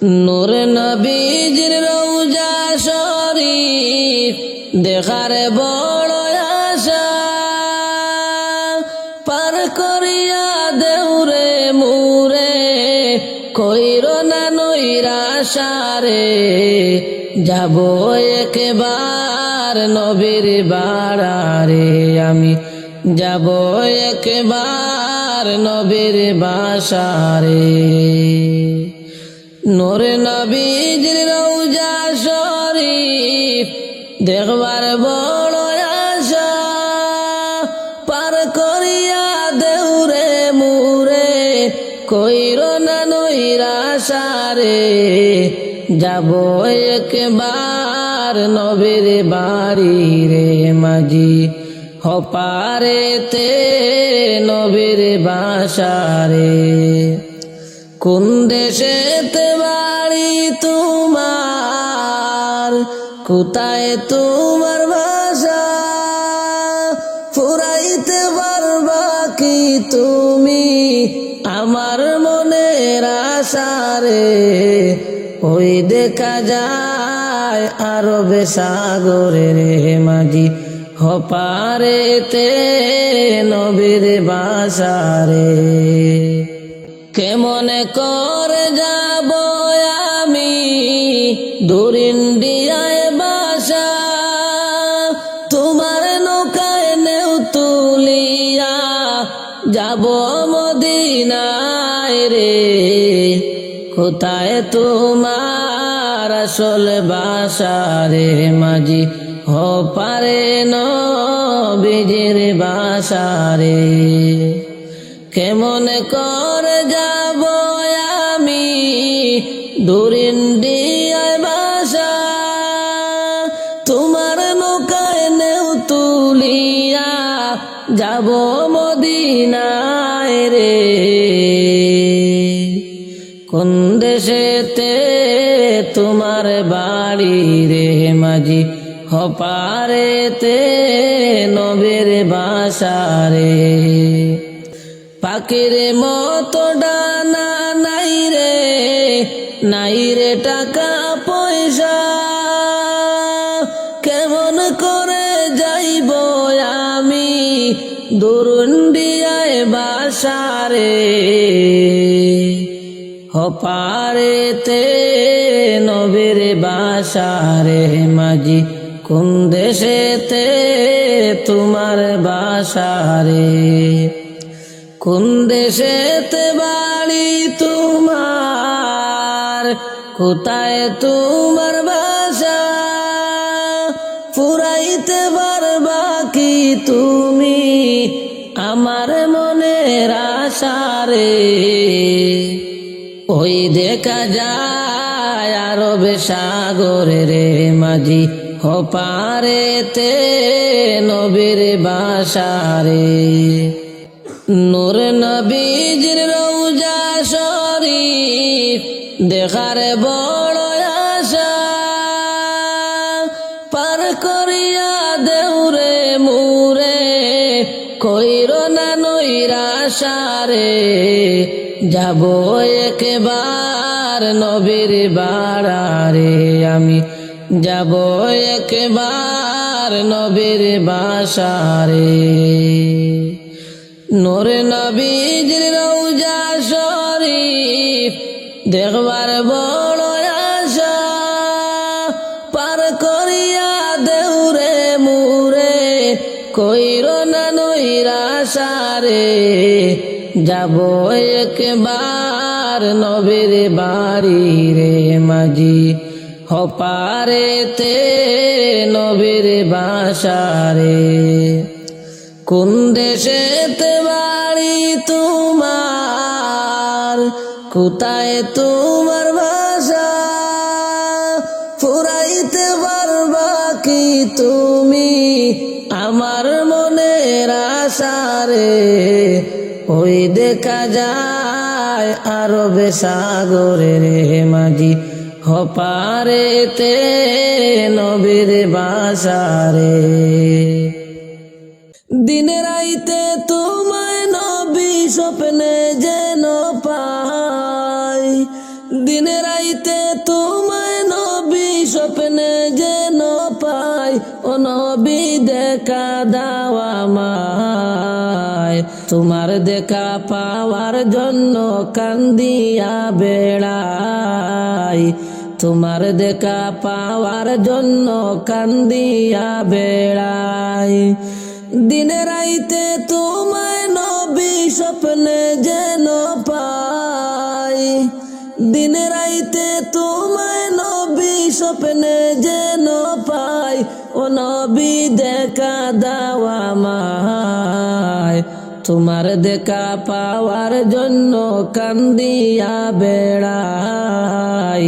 নূর নবীজির রওজা শরীফ দেখার বড় আশা, পার করিয়া দেউরে মুরে কইরো না নৈরাশা রে। যাব একবার নবীর বাড়ারে, আমি যাব একবার নবীর বাসারে। নূর নবীজির রওজা শরীফ দেখবার বড় আশা, পার করিয়া দেউরে মুরে কইরো না নৈরাশা রে। যাব একবার নবীর বাড়ি রে মাঝি, হপারেতে নবীর বাসারে। কোন দেশেতে বাড়ি তোমার, কোথায় তোমার বাসা, ফুরাইতে পারবা কি তুমি আমার মনের আশা রে। ওই দেখা যায় আরবে সাগরে রে মাঝি, হপারেতে নবীর বাসারে। কেমন করে যাব আমি দূর ইন্ডিয়ায় বাসা, তোমার নৌকায় নেও তুলিয়া যাব মদিনায় রে। কোথায় তোমার আসল বাসা রে মাঝি, হপারে নবীজির বাসারে। কেমন করে যাব আমি দূর ইন্ডিয়ায় বাসা, তোমার নৌকায় নেও তুলিয়া যাব মদিনায় রে। কোন দেশেতে তোমার বাড়ি রে মাঝি, হপারেতে নবীর বাসারে। পাখির মতো ডানা নাই রে, নাই রে টাকা পয়সা, কেমন করে যাইব আমি দূর ইন্ডিয়ায় বাসারে। হপারেতে নবীর বাসারে মাঝি, কোন দেশেতে তোমার বাসারে। কোন দেশেতে বাড়ি তোমার, কোথায় তোমার বাসা, ফুরাইতে পারবা কি তুমি আমার মনের আশা রে। ওই দেখা যায় আরবে সাগরে রে মাঝি, হপারেতে নবীর বাসারে। নূর নবীজির রওজা শরীফ দেখার বড় আশা, পার করিয়া দেউরে মুরে কইরো না নৈরাশা রে। যাব একবার নবীর বাড়ারে, আমি যাব একবার নবীর বাসারে। নূর নবীজির রওজা শরীফ দেখবার বড় আশা, পার করিয়া দেউরে মুরে কইরো না নৈরাশা রে। যাব একবার নবীর বাড়ি রে মাঝি, হপারেতে নবীর বাসারে। কোন দেশেতে বাড়ি তোমার, কোথায় তোমার বাসা, ফুরাইতে পারবা কি তুমি আমার মনের আশা রে। ওই দেখা যায় আরবে সাগরে রে মাঝি, হপারেতে নবীর বাসারে। দিনে রাইতে তোমায় নবী স্বপ্নে যেন পাই, দিনে রাইতে রাইতে তোমায় নবী স্বপ্নে যেন পাই, ও নবী দেখা দাও আমায়। তোমার দেখা পাওয়ার জন্য কান্দিয়া বেড়াই, তোমার দেখা পাওয়ার জন্য কান্দিয়া বেড়াই। দিনে রাইতে তোমায় নবী স্বপ্নে যেন পাই, দিনে রাইতে তোমায় নবী স্বপ্নে যেন পাই, ও নবী দেখা দাও আমায়। তোমার দেখা পাওয়ার জন্য কান্দিয়া বেড়াই,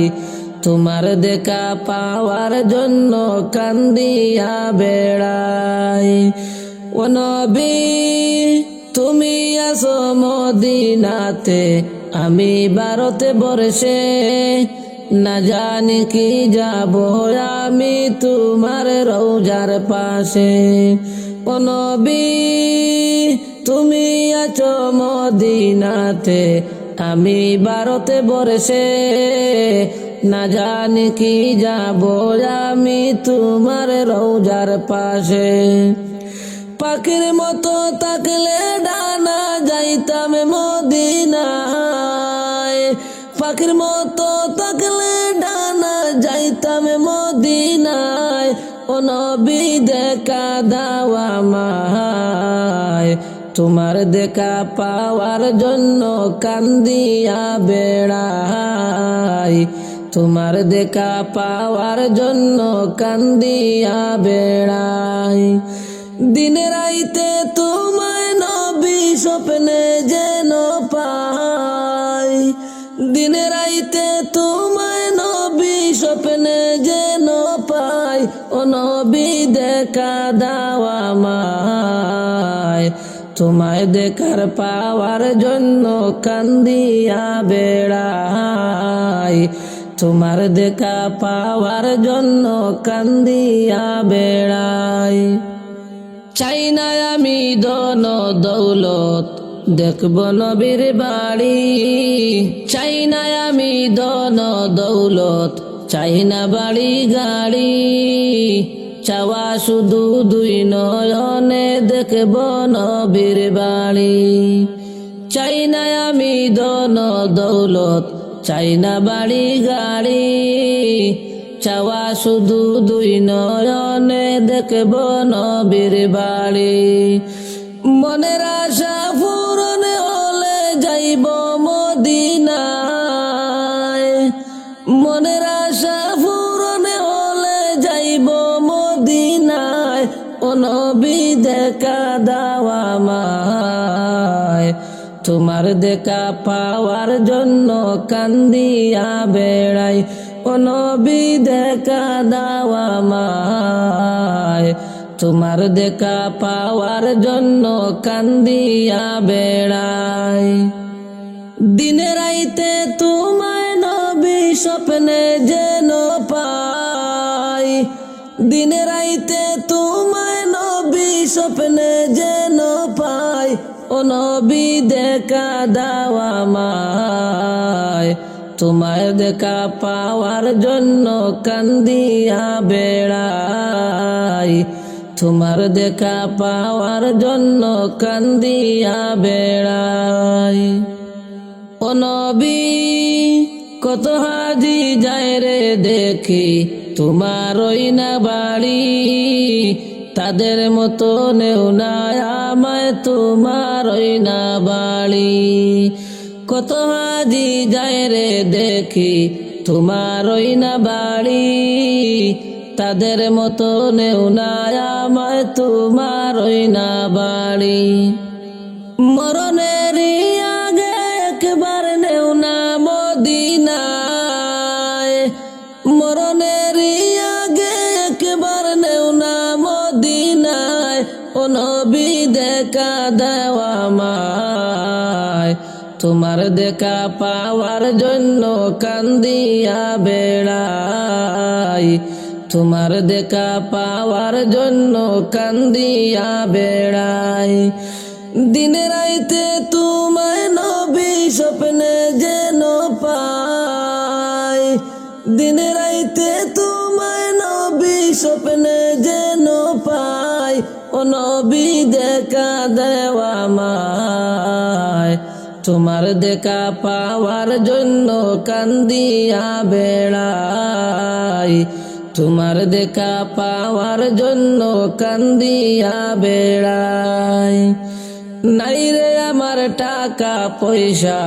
তোমার দেখা পাওয়ার জন্য কান্দিয়া বেড়াই। ও নবী তুমি আসো মদিনাতে, আমি ভারতে বর্ষে, না জানি কি যাব আমি তোমার রওজার পাশে। ও নবী তুমি আছো মদিনাতে, আমি ভারতে বর্ষে, না জানি কি যাব আমি তোমার রওজার পাশে। পাখির মতো থাকলে ডানা যাইতাম মদিনায়, পাখির মতো থাকলে ডানা যাইতাম মদিনায়, ও নবী দেখা দাও আমায়। তোমার দেখা পাওয়ার জন্য কান্দিয়া বেড়াই, তোমার দেখা পাওয়ার জন্য কান্দিয়া বেড়াই। দিনে রাইতে তোমায় নবী স্বপ্নে যেন পাই, দিনে রাইতে তোমায় নবী স্বপ্নে যেন পাই, ও নবী দেখা দাও আমায়। তোমায় দেখার পাওয়ার জন্য কান্দিয়া বেড়াই, তোমার দেখা পাওয়ার জন্য কান্দিয়া বেড়াই। চাই না আমি ধন দৌলত, দেখব নবীর বাড়ি, চাই না আমি ধন দৌলত, চাই না বাড়ি গাড়ি, চাওয়া শুধু দুই নয়নে দেখব নবীর বাড়ি। চাই না আমি ধন দৌলত, চাই না বাড়ি গাড়ি, চাওয়া শুধু দুই নয়নে দেখব নবীর বাড়ি। মনের আশা পূরণ হলে যাইব মদিনায়, মনের আশা পূরণ হলে যাইব মদিনায়, ও নবী দেখা দাও আমায়। তোমার দেখা পাওয়ার জন্য কান্দিয়া বেড়াই, ও নবী দেখা দাও আমায়। তোমার দেখা পাওয়ার জন্য কান্দিয়া বেড়াই। দিনে রাইতে তোমায় নবী স্বপ্নে যেন পাই, দিনে রাইতে তোমায় নবী স্বপ্নে যেন পাই, ও নবী দেখা দাও আমায়। তোমায় দেখা পাওয়ার জন্য কান্দিয়া বেড়াই, তোমার দেখা পাওয়ার জন্য কান্দিয়া বেড়াই। ও নবী কত হাজি যায় রে দেখি তোমার ওই না বাড়ি, তাদের মতো নেও না আমায় তোমার ওই না বাড়ি। কত হাজি যায় রে দেখি তোমার ওই না বাড়ি, তাদের মতো নেও না আমায় তোমার ওই না বাড়ি। মরণের আগে একবার নেও না মদিনায়, মরণের আগে একবার নেও না মদিনায়, ও নবী দেখা দাও আমায়। তোমার দেখা পাওয়ার জন্য কান্দিয়া বেড়াই, তোমার দেখা পাওয়ার জন্য কান্দিয়া বেড়াই। দিনে রাইতে তোমায় নবী স্বপ্নে যেন পাই, দিন রাইতে তোমায় নবী স্বপ্নে যেন পাই, ও নবী দেখা দেওয়া আমায়। তোমার দেখা পাওয়ার জন্য কান্দিয়া বেড়াই, তোমার দেখা পাওয়ার জন্য কান্দিয়া বেড়াই। নাই রে আমার টাকা পয়সা,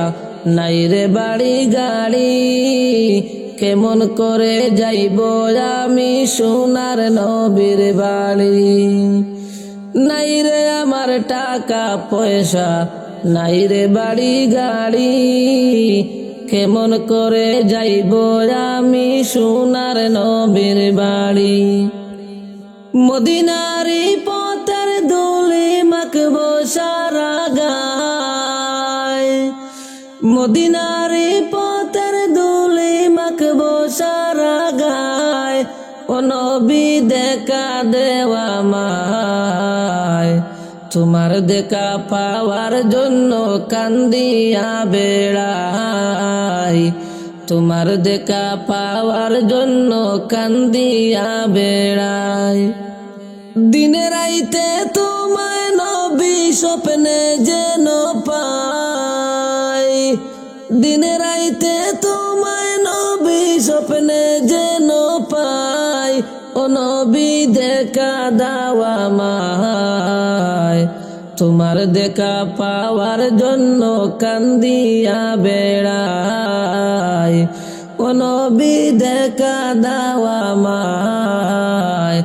নাই রে বাড়ি গাড়ি, কেমন করে যাইব আমি সোনার নবীর বাড়ি। নাই রে আমার টাকা পয়সা, নাই রে বাড়ি গাড়ি, কেমন করে যাইব আমি সোনার নবীর বাড়ি। মদিনারি পথের ধুলি মাখবো সারা গায়, মদিনারি পথের ধুলি মাখবো সারা গায়, ও নবী দেখা দেওয়া আমায়। তোমার দেখা পাওয়ার জন্য কান্দিয়া বেড়াই, তোমার দেখা পাওয়ার জন্য কান্দিয়া বেড়াই। দিনে রাইতে তোমায় নবী স্বপ্নে যেন পাই, দিনে রাইতে তোমায় নবী স্বপ্নে যেন পাই, ও নবী দেখা দাও আমায়। তোমার দেখা পাওয়ার জন্য কান্দিয়া বেড়াই, ও নবী দেখা দাও আমায়।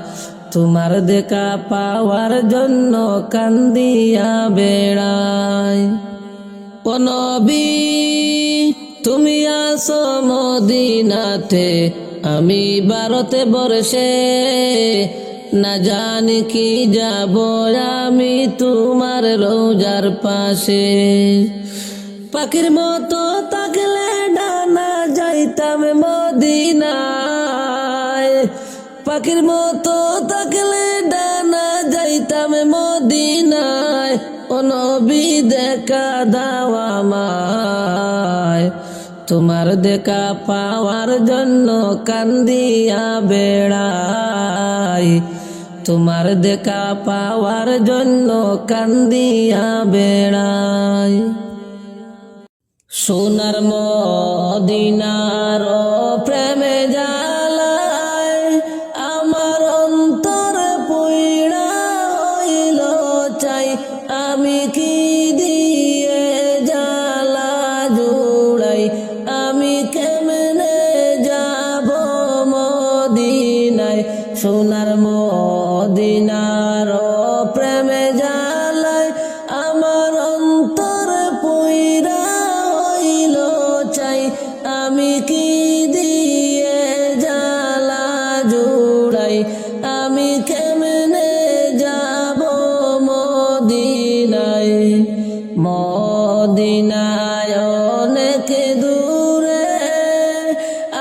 তোমার দেখা পাওয়ার জন্য কান্দিয়া বেড়াই। ও নবী তুমি আসো মদিনাতে, আমি ভারতে বর্ষে, না জানি কি যাব আমি তোমার রোজার পাশে। পাখির মতো থাকলে ডানা যাইতাম মদিনায়, পাখির মতো থাকলে ডানা যাইতাম মদিনায়, ও নবী দেখা দাও আমায়। তোমার দেখা পাওয়ার জন্য কান্দিয়া বেড়াই, তোমার দেখা পাওয়ার জন্য কান্দিয়া বেড়াই। সোনার মদিনার প্রেমে জ্বালায় আমার অন্তর পুইড়া হইল চাই, আমি কি দিয়ে জ্বালা জুড়াই, আমি কেমনে যাব মদিনায়। সোনার মদিনার প্রেমে জ্বালায় আমার অন্তর পুইড়া হইল চাই, আমি কি দিয়ে জ্বালা জুড়াই, আমি কেমনে যাব মদিনায়। মদিনায় অনেক দূরে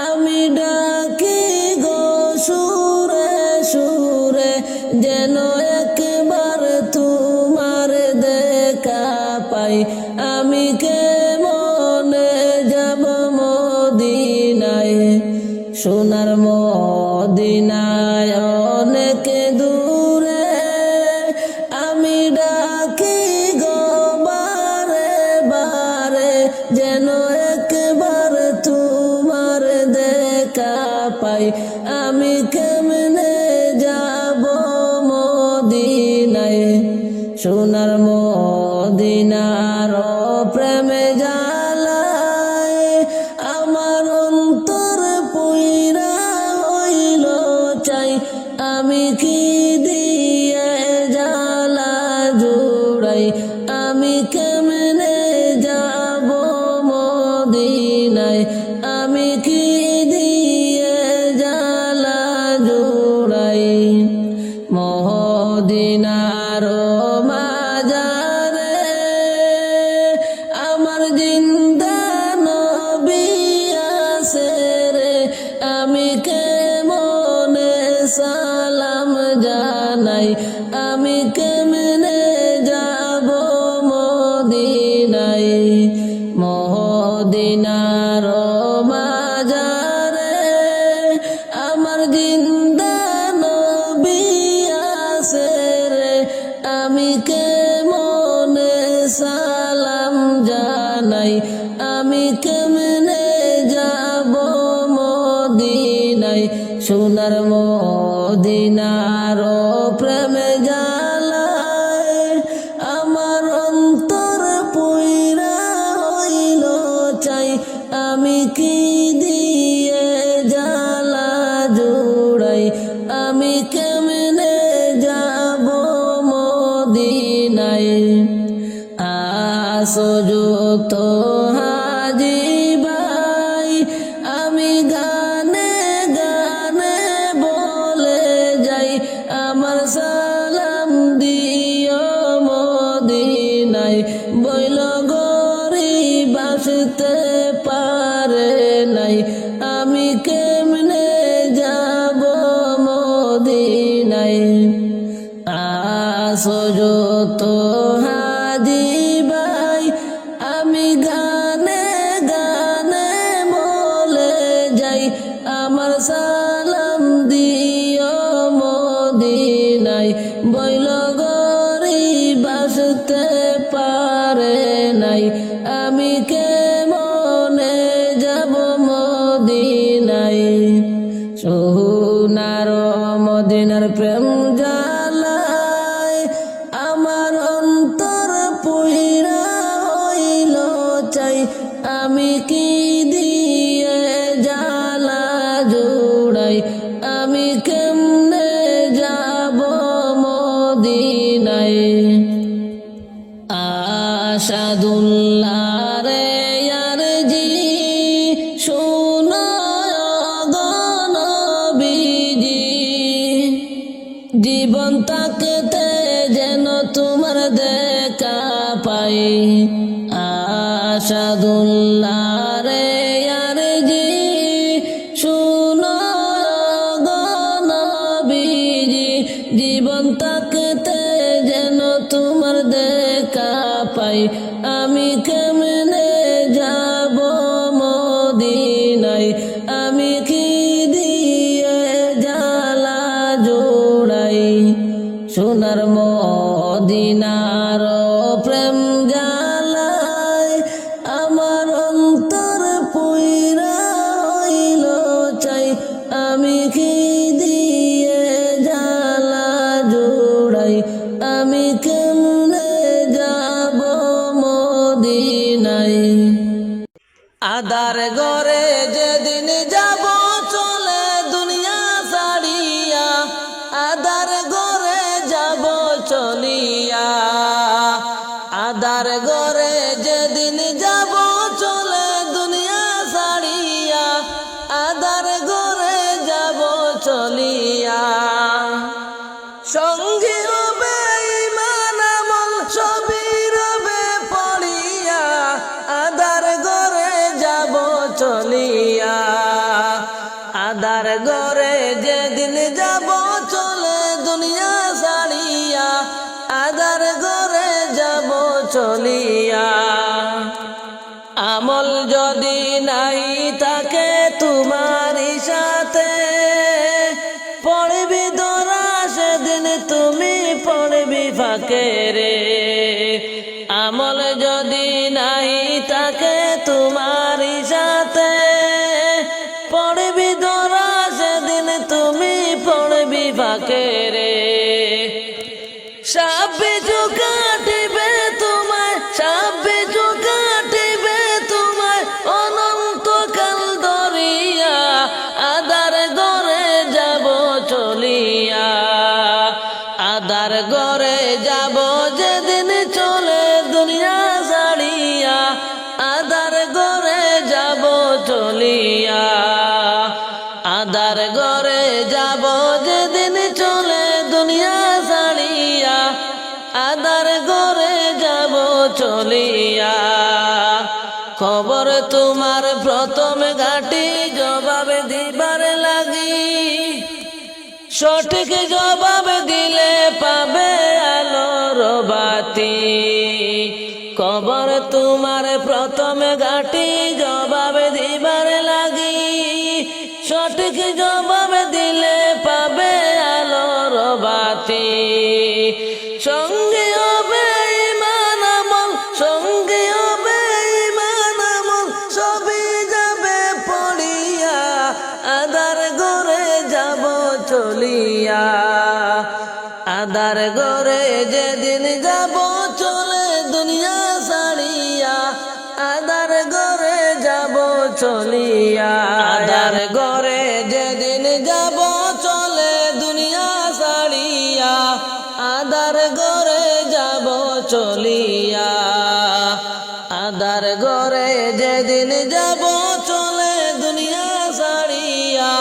আমি ডাকি গো সুরে সুরে, যেন একবার তোমার দেখা পাই, আমি কেমনে যাব মদিনায়। সোনার মদিনায় অনেক দূরে আমি ডাকি গো বারে বারে, যেন একবার তোমার দেখা পাই, আমি কেমনে যাব মদিনায়। সোনার মদিনার প্রেমে জ্বালায় আমার অন্তর পুইড়া হইল চাই, আমি কি দিয়ে জ্বালা জুড়াই, আমি কেমনে যাব মদিনায়, আমি কি দিয়ে জ্বালা জুড়াই। মদিনার মাঝা জিন্দা নবী আছে রে, আমি কেমনে সালাম জানাই, আমি কেমনে যাব মদিনায়, সোনার মদিনার প্রেমে জ্বালায় আমার অন্তর পুইরা হইল চাই, আমি কি দিয়ে জ্বালা জুড়াই, আমি কেমনে যাব মদিনায়। আসো যুক্ত হাজি ভাই, আমি গানে গানে বলে যাই, আমার সালাম দিও মদিনায়, বইল গরিব আসতে পারে নাই, আমি কেমনে যাব মদিনায়। আসো যত হাজি ভাই, আমি গানে গানে বলে যাই, আমার সালাম দিও মদিনায়, বইল গরিব আসতে পারে নাই, আমি কেমনে যাব মদিনায়। সোনার মদিনার প্রেম জ্বালায় আমার অন্তর পুইরা হইল চাই, আমি কি দিয়ে জ্বালা জুড়াই, আমি কেমনে যাব মদিনায়। আশাদুল্লাহ রে ইয়ার জি শোনো গো নবীজি, জীবন তাকতে যেন তোমার দেখা পাই। আশাদুল্লাহ রে ইয়ার জি শোনো গো নবীজি, জীবন তাকতে যেন তোমার দেখা পাই, আমি কেমনে যাব মদিনায়, আমি কি দিয়ে জ্বালা জোড়াই, সোনার মদিনার প্রেম জ্বালায় আমার অন্তর পুইরা হইল চাই, আমি কি দিয়ে জ্বালা জোড়াই, আমি কেমনে যাব মদিনায়। আদার ঘরে যেদিন যাব চলে দুনিয়া ছাড়িয়া, আদার ঘরে যাব চলিয়া, আদার ঘরে যেদিন যাব চলে দুনিয়া ছাড়িয়া, আদার ঘরে যাব চলিয়া, সঙ্গী হবে ঈমান আমল সবই রবে পড়িয়া, আদার ঘরে যাব চলিয়া, আদার ঘরে যেদিন যাব চলে দুনিয়া ছাড়িয়া, আদার ঘরে যাব চলিয়া। আমল যদি নাই থাকে তোমারই সাথে, পড়বি ধরা সেদিন তুমি পড়বি ফাঁকে রে, আমল যদি নাই থাকে তোমারই সাথে, পড়বি ধরা সেদিন তুমি পড়বি ফাঁকে রে। সাপে কাটিবে তোমায়, সাপে কাটিবে তোমায় অনন্তকাল ধরিয়া, আদার ঘরে যাব চলিয়া, আদার ঘরে যাব যেদিন চলে দুনিয়া ছাড়িয়া, আদার ঘরে যাব চলিয়া, আদার ঘরে যাব যেদিন চলে দুনিয়া ছাড়িয়া, আদার ঘরে যাব চলিয়া। খবর তোমার প্রথম ঘাটি জবাব দিবার লাগি, সঠিক জবাব দিলে পাবে আলোর বাতি। খবর তোমার প্রথম ঘাটি জবাব দিবার লাগি, সঠিক জবাব দিলে সঙ্গে হবে ঈমান আমল, সঙ্গে হবে ঈমান আমল, সবই যাবে পড়িয়া, আদার ঘরে যাব চলিয়া। আদার ঘরে যেদিন যাব চলে দুনিয়া ছাড়িয়া, আদার ঘরে যাব চলিয়া। আদার ঘরে যেদিন যাব চলে দুনিয়া ছাড়িয়া, আদার ঘরে যাব চলিয়া। আদার ঘরে যেদিন যাব চলে দুনিয়া ছাড়িয়া,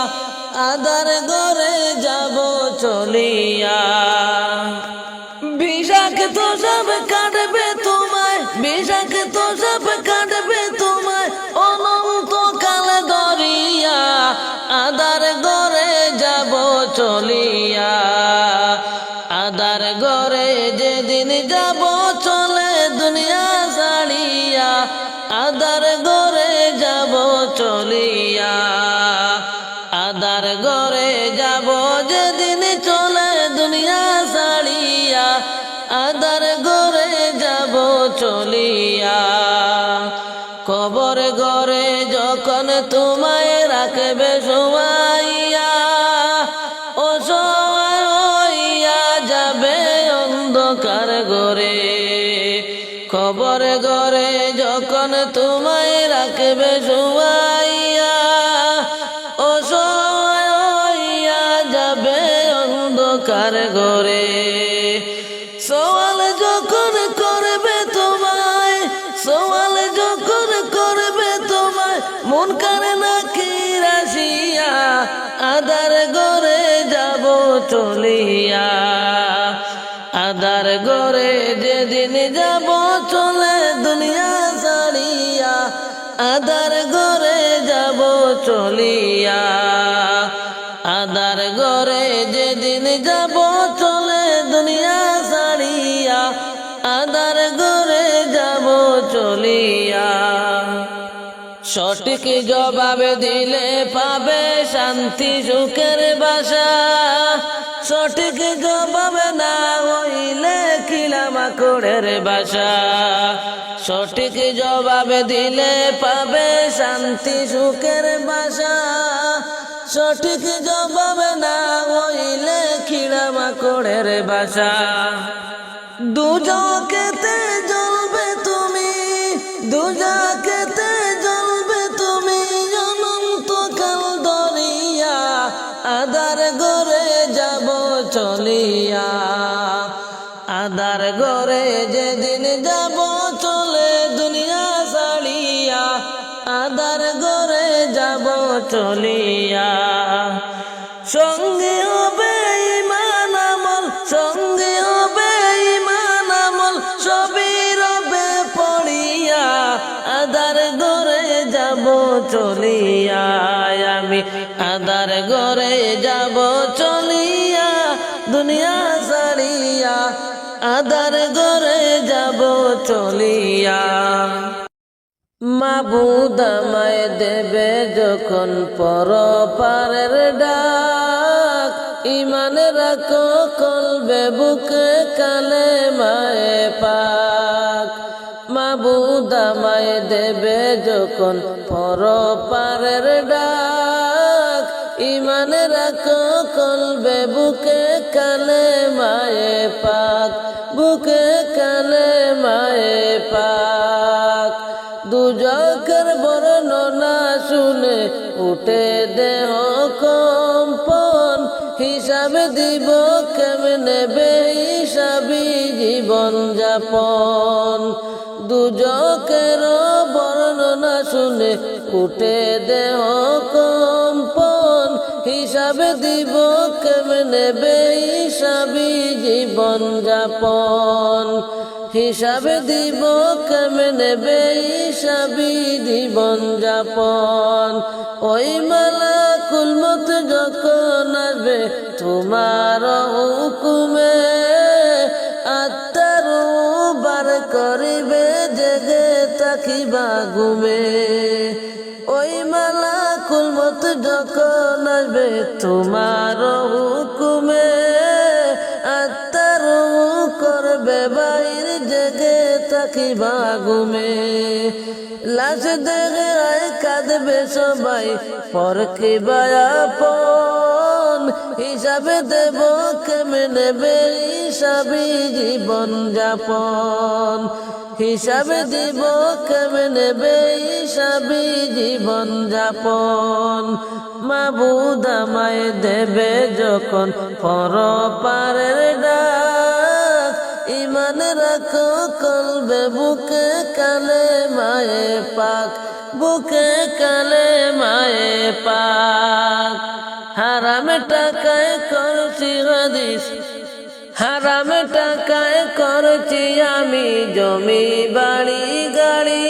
আদার ঘরে যাব চলিয়া। বিষাক্ত সব কাটবে তোমায়, বিষাক্ত সব কাটবে তোমায় অনন্তকাল ধরিয়া, আদার ঘরে যাব চলিয়া। আদার ঘরে যেদিন যাব চলে দুনিয়া ছাড়িয়া, আদার ঘরে যাব চলিয়া। আদার ঘরে যাব যেদিন চলে দুনিয়া ছাড়িয়া, আদার ঘরে যাব চলিয়া। কবর ঘরে যখন তোমায় রাখবে শোয়াইয়া, অসহায় হইয়া যাবে অন্ধকার ঘরে। কবর ঘরে যখন তোমায় রাখবে শোয়াইয়া, অসহায় হইয়া যাবে অন্ধকার ঘরে। সওয়াল যখন করবে তোমায়, সওয়াল যখন করবে তোমায় মুনকার নাকির আসিয়া, আদার ঘরে যাব চলিয়া। আদার ঘরে যেদিন যাব চলে দুনিয়া ছাড়িয়া, আদার ঘরে যাব চলিয়া। আদার ঘরে যেদিন যাব চলে দুনিয়া ছাড়িয়া, আদার ঘরে যাব চলিয়া। সঠিক জবাব দিলে পাবে শান্তি সুখের বাসা, সঠিক জবাব না হইলে কিলামাকড়ের বাসা। সঠিক জবাব দিলে পাবে শান্তি সুখের বাসা, সঠিক জবাব না হইলে কিলামাকড়ের বাসা। দুজকেতে জ্বলবে তুমি, দুজকেতে জ্বলবে তুমি অনন্তকাল ধরিয়া, আদার ঘরে যাব চলিয়া। আদার ঘরে যেদিন যাব চলে দুনিয়া ছাড়িয়া, আদার ঘরে যাব চলিয়া। সঙ্গে হবে ঈমান আমল, সঙ্গে হবে ঈমান আমল, সবই রবে পড়িয়া, আদার ঘরে যাব চলিয়া। আমি আদার ঘরে যাব চলিয়া, দুনিয়া ছাড়িয়া, আদার ঘরে যাব চলিয়া। মাবুদ আমায় দেবে যখন পরপারের ডাক, ঈমান রাখো কলবে বুকে কালেমায়ে পাক। মাবুদ আমায় দেবে যখন পরপারের ডাক, ঈমান রাখো কলবে বুকে কালেমায়ে পাক, বুকে কালেমায়ে পাক। দুজকের বর্ণনা শুনে উঠে দেহ কম্পন, হিসাব দিব কেমনে বেহিসাবি জীবন যাপন। দুজকের বর্ণনা শুনে উঠে দেহ কম্পন, হিসাব দিব কেমনে বেহিসাবি জীবন যাপন। হিসাব দিব কেমনে বেহিসাবি জীবন যাপন। ওই মালাকুল মউত যখন আসবে তোমার হুকুমে, আত্মার বার করিবে জেগে থাকিবা ঘুমে। ওই মালাকুল মউত যখন আসবে তোমার হুকুমে, থাকিবা ঘুমে লাশ দেখে আয় কাঁদবে সবাই পর কি আপন হিসাবে দেব কেমনে নেবে হিসাবি জীবন যাপন হিসাবে দিব কেমনে নেবে হিসাবি জীবন যাপন মাবুদ আমায় দেবে যখন পরপারের ডাক ইমান রাখো কলবে বুকে কালে মায়ে পাক বুকে কালে মায়ে পাক হারাম টাকায় করছি হাদিস হারাম টাকায় করছি আমি জমি বাড়ি গাড়ি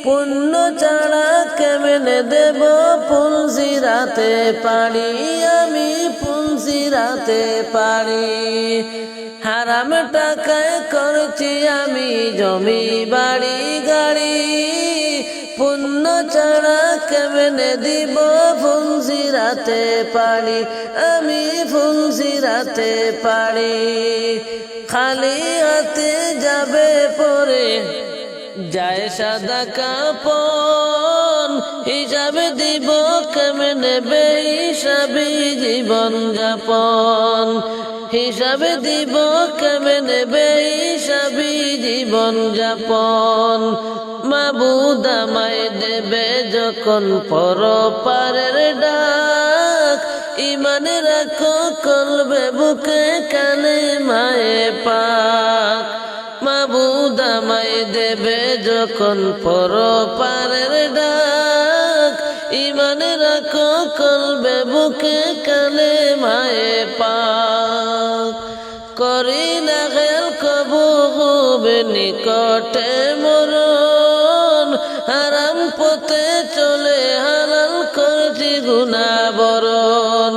পুণ্য ছাড়া কেমনে দেব পুলসিরাতে পারি আমি পুলসিরাতে পারি হারাম টাকায় করছি আমি জমি বাড়ি গাড়ি পুণ্য ছাড়া কেমনে দিব ফুলসিরাতে পারি আমি ফুলসিরাতে পারি খালি হাতে যাবে পরে যায় সাদা কাপন হিসাবে দিব কেমনে নেবে হিসাবি জীবন যাপন হিসাবে দিব কেমনে নেবে হিসাবি জীবন যাপন মাবুদ আমায় দেবে যখন পরপারের ডাক ইমানে রাখো কলবে বুকে কানে মায়ে পাক মাবুদ আমায় দেবে যখন পরপারের ডাক ইমানে রাখো কলবে বুকে কানে মায়ে পাক করি না খেল কবু খুবে নিকটে মরণ হারাম পথে চলে হালাল করছি গুনাহ বরণ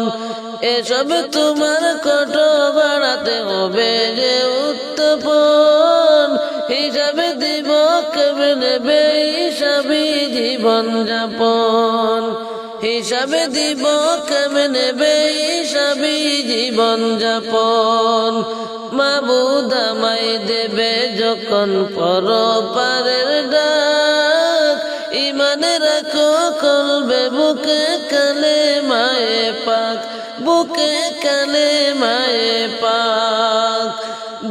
এসব তোমার কত বাড়াতে হবে যে উত্তপন হিসাবে দিব কেমনে নেবে হিসাবি জীবন যাপন হিসাবে দিব কেমনে নেবে হিসাবি জীবন যাপন মাবুদ আমায় দেবে যখন পরপারের ডাক ইমানে রাখো কলবে বুকে কালে মায়ে পাক বুকে কালে মায়ে পাক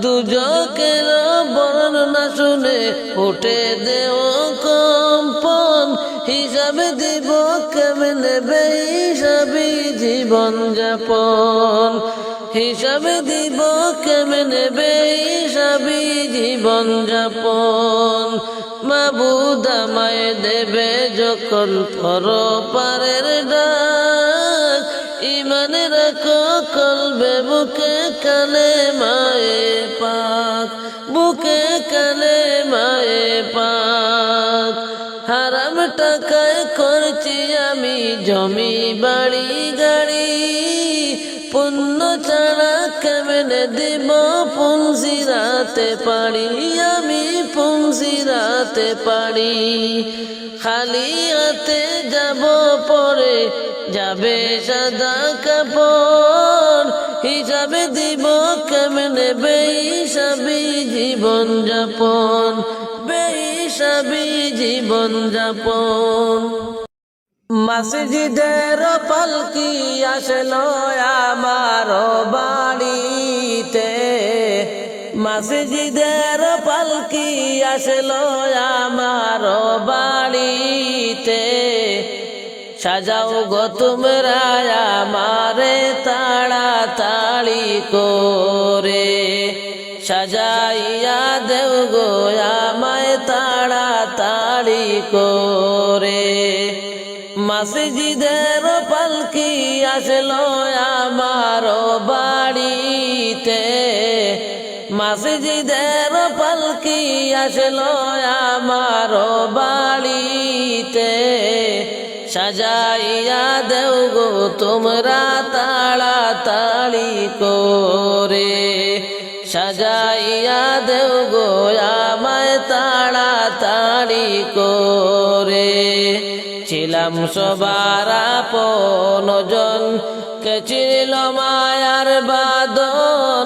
দুজকের বর্ণনা শুনে উঠে দেও কম্পন হিসাবে দিব কেমনে নেবে হিসাবি জীবন যাপন হিসাবে দিব কেমনে নেবে হিসাবি জীবন যাপন মাবুদ আমায় দেবে যখন পরপারের ডাক ইমানে রাখো কলবে বুকে কালে মায়ে পাক বুকে কালে মায়ে পাক হারাম টাকায় করছি আমি জমি বাড়ি গাড়ি পুণ্য ছাড়া কেমনে দিব পুলসিরাতে পারি আমি পুলসিরাতে পারি খালি হাতে যাব পরে যাবে সাদা কাপড় হিসাবে দিব কেমনে নেবে হিসাবি জীবন যাপন বেহিসাবি জীবন যাপন মসজিদের পালকি আসলো আমার বাড়িতে মসজিদের পালকি আসলো আমার বাড়িতে সাজাও গো তোমরা আমারে তাড়াতাড়ি করে সাজাইয়া দেও গো আমায় তাড়াতাড়ি করে মসজিদের পালকি আসলো আমার বাড়িতে মসজিদের পালকি আসলো আমার বাড়িতে সাজাইয়া দেও গো তোমরা তাড়াতাড়ি করে সাজাইয়া দেও গো আমায় তাড়াতাড়ি করে ছিলাম সবার আপনজন কে ছিল মায়ার বাদন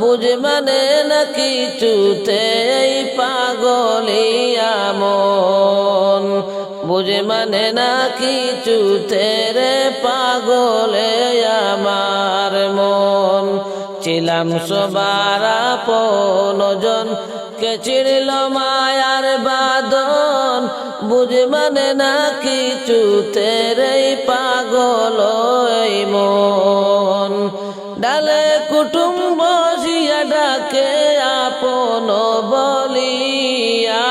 বুঝে মানে না কিছুতে এই পাগলিয়া মন, বুঝে মানে না কিছুতে রে পাগলে আমার মন। ছিলাম সবার আপনজন, কে চিরল মায়ার বাঁধন, বুঝে মানে না কিছুতে রে পাগল এই মন। ডালে কুটুম বসিয়া ডাকে আপন বলিয়া,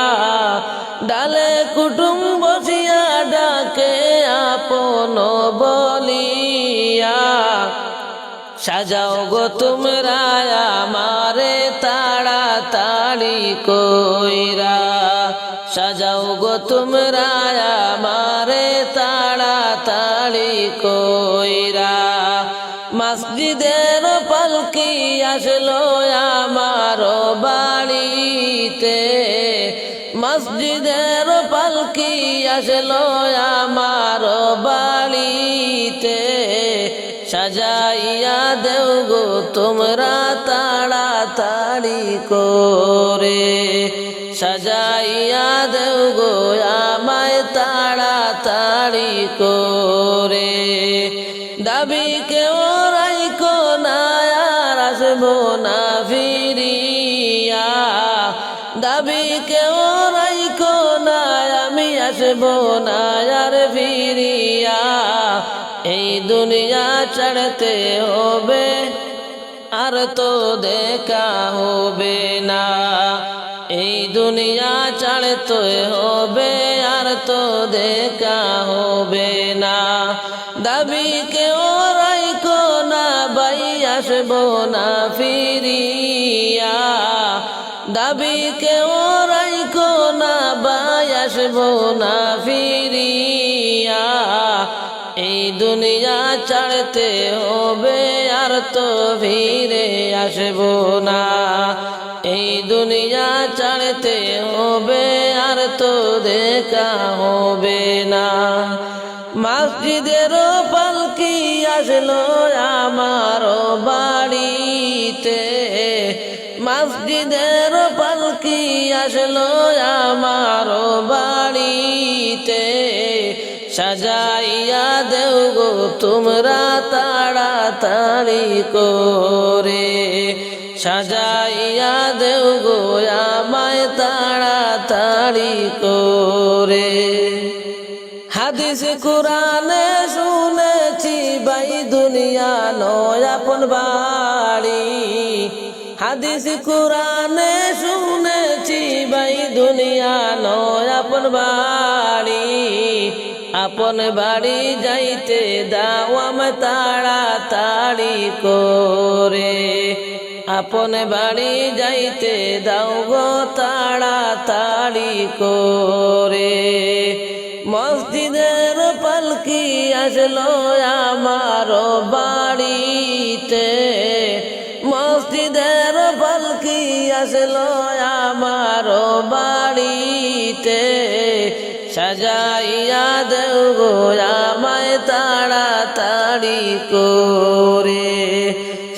ডালে কুটুম বসিয়া ডাকে আপন বলিয়া, সাজাও গো তোমরা আমারে তাড়াতাড়ি কইরা, সাজাও গো তোমরা আমারে তাড়াতাড়ি কইরা। মসজিদের পালকি আসলো আমার বাড়িতে, মসজিদের পালকি আসলো আমার বাড়িতে, সাজাইয়া দেও গো তোমরা তাড়াতাড়ি করে, সাজাইয়া দেও গো আমায় তাড়াতাড়ি করে। দাবি কেউ রাইখো না আর আসবো না ফিরিয়া, দাবি কেউ রাইখো না আমি আসবো না আর ফিরিয়া। এই দুনিয়া ছাড়তে হবে আর তো দেখা হবে না, এই দুনিয়া ছাড়তে হবে আর তো দেখা হবে না। দাবি কেউ রাইখো না ভাই আসবো না ফিরিয়া, দাবি কেউ রাইখো না ভাই আসবো না ফিরিয়া। এই দুনিয়া ছাড়তে হবে আর তো ফিরে আসবো না, এই দুনিয়া ছাড়তে হবে আর তো দেখা হবে না। মসজিদের পালকি আসলো আমার বাড়িতে, মসজিদের পালকি আসলো আমার বাড়িতে, সাজাইয়া দেও গো তোমরা তাড়াতাড়ি করে, সাজাইয়া দেও গো আমায় তাড়াতাড়ি করে। হাদিস কুরআনে শুনেছি ভাই দুনিয়া নয় আপন বাড়ি, হাদিস কুরআনে শুনেছি ভাই দুনিয়া নয় আপন বাড়ি। আপন বাড়ি যাইতে দাও আমায় তাড়াতাড়ি করে, আপন বাড়ি যাইতে দাও গো তাড়াতাড়ি করে। মসজিদের পালকি আসলো আমার বাড়িতে, মসজিদের পালকি আসলো আমার বাড়িতে, সাজাইয়া দেও গো আমায় তাড়াতাড়ি করে,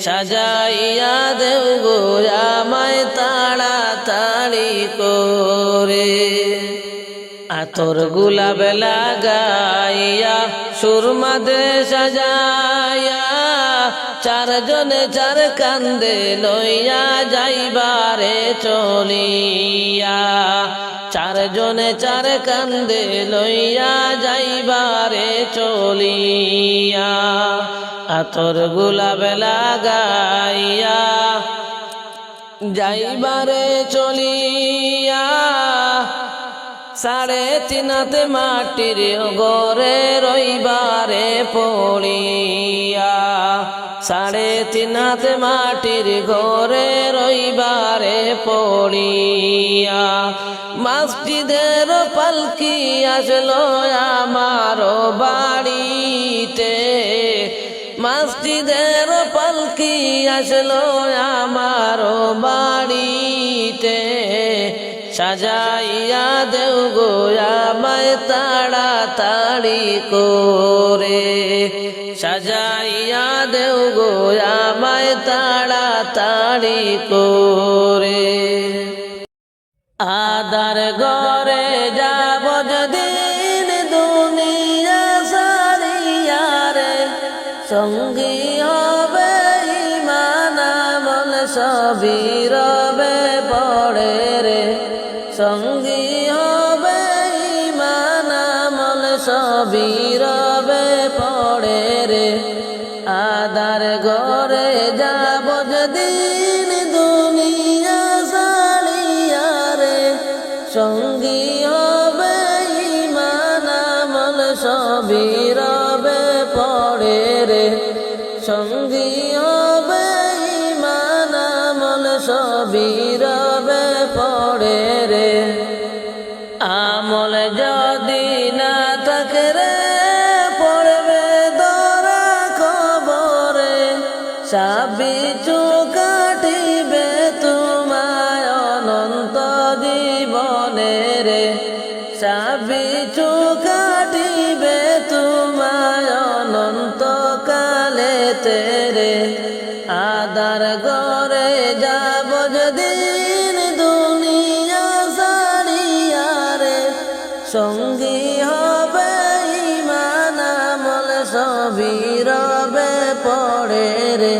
সাজাইয়া দেও গো আমায় তাড়াতাড়ি করে। আতর গুলাব লাগাইয়া সুরমা দে সাজাইয়া, চারজনে চার কান্দে লইয়া যাইবারে চলিয়া, চারজনে চার কান্দে লইয়া যাইবারে চলিয়া। আতর গুলাব লাগাইয়া যাইবারে চলিয়া, 3.5 হাতে মাটির ঘরে রইবারে পড়িয়া, 3.5 হাতে মাটির ঘরে রইবারে পড়িয়া। মসজিদের পালকি আসলো আমার বাড়িতে, মসজিদের পালকি আসলো আমার বাড়িতে, সাজাইয়া দেও গো আমায় তাড়াতাড়ি করে, সাজাইয়া দেও গো আমায় তাড়াতাড়ি করে। আদার ঘরে যাব যেদিন দুনিয়া সারিয়া রে, সঙ্গী হবে ঈমান আমল সবই রবে পড়ে রে, সঙ্গী হবে ঈমান আমল সবই রবে পড়ে রে। আদার ঘরে যাব যেদিন দুনিয়া সারিয়া রে, সঙ্গী হবে ঈমান আমল সবই রবে পড়ে রে, সঙ্গী হবে ঈমান আমল সবই রবে পড়ে রে। আমল যদি না থাকে রে পড়বে ধরা খবরে, সাবিচু কাটিবে তোমায় অনন্ত জীবনে রে, সাবিচু কাটিবে তোমায় অনন্ত কালেতে রে। আদার ঘরে যাব যেদিন দুনিয়া সারিয়া রে, সঙ্গী হবে ঈমান আমল সবই রবে পড়ে রে,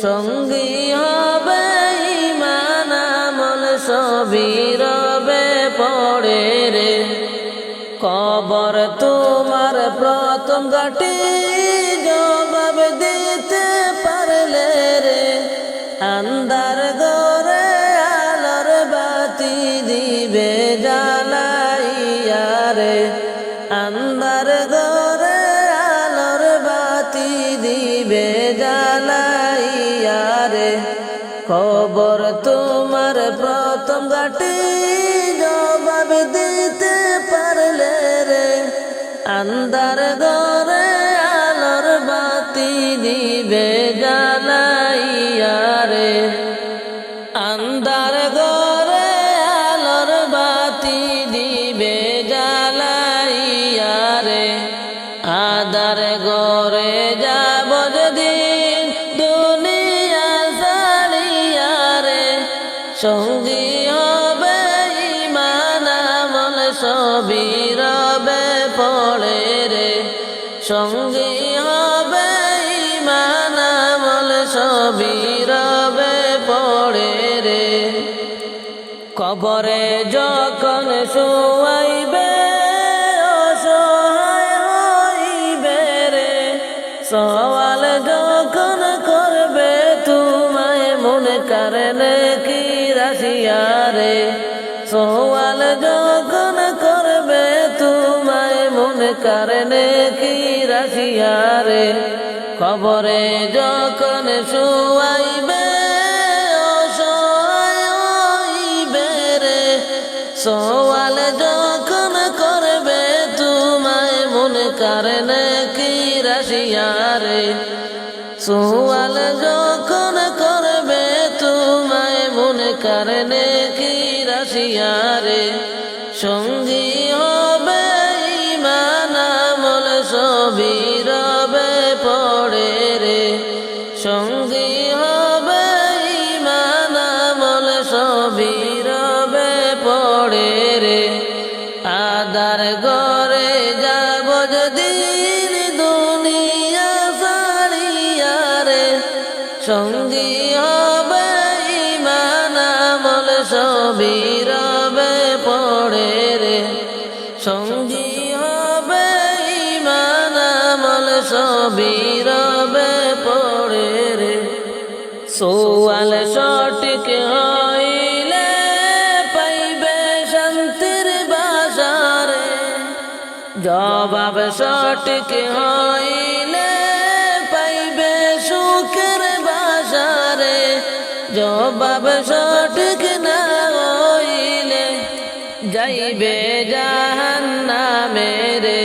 সঙ্গী হবে ঈমান আমল সবই রবে পড়ে রে। কবর তোমার প্রথম ঘাটি জবাব দিতে পারলে রে, আন্ধার ঘরে আলোর বাতি দিবে জ্বালাইয়া রে, আন্ধার ঘরে আলোর বাতি দিবে জ্বালাইয়া রে। কবর তোমার প্রথম ঘাটি জবাব দিতে পারলে রে, আন্ধার ঘরে আলোর বাতি দিবে জ্বালাইয়া রে, আন্ধার ঘরে আলোর বাতি দিবে জ্বালাইয়া রে। আদার ঘরে যাব যেদিন দুনিয়া সারিয়া রে, সঙ্গী হবে ঈমান আমল সবই রবে পড়ে রে, সঙ্গী হবে ঈমান আমল সবই রবে পড়ে রে। কবরে যখন শুয়াইবে অসহায় হইবে রে, সওয়াল যখন করবে তোমায় মুনকার নাকির আসিয়া রে, সওয়াল যখন করবে তোমায় মুনকার নাকির আসিয়া রে। কবরে যখন শুয়াইবে অসহায় হইবে রে, সওয়াল যখন করবে তোমায় মুনকার নাকির আসিয়া রে, সওয়াল যখন করবে তোমায় মুনকার নাকির আসিয়া রে। সঙ্গী হবে ঈমান আমল সবই রবে পড়ে রে, সঙ্গী হবে ঈমান আমল সবই রবে পড়ে রে। আদার ঘরে যাব যেদিন দুনিয়া সারিয়া রে, সঙ্গী হবে ঈমান আমল সবই রবে পড়ে রে, সঙ্গী হবে ঈমান আমল সবই রবে পড়ে রে। সোয়াল সঠিক হইলে পাইবে শান্তির বাসারে, জবাব সঠিক হইলে পাইবে সুখের বাসারে, জবাব সঠিক না হইলে যাইবে জাহান্নামে রে,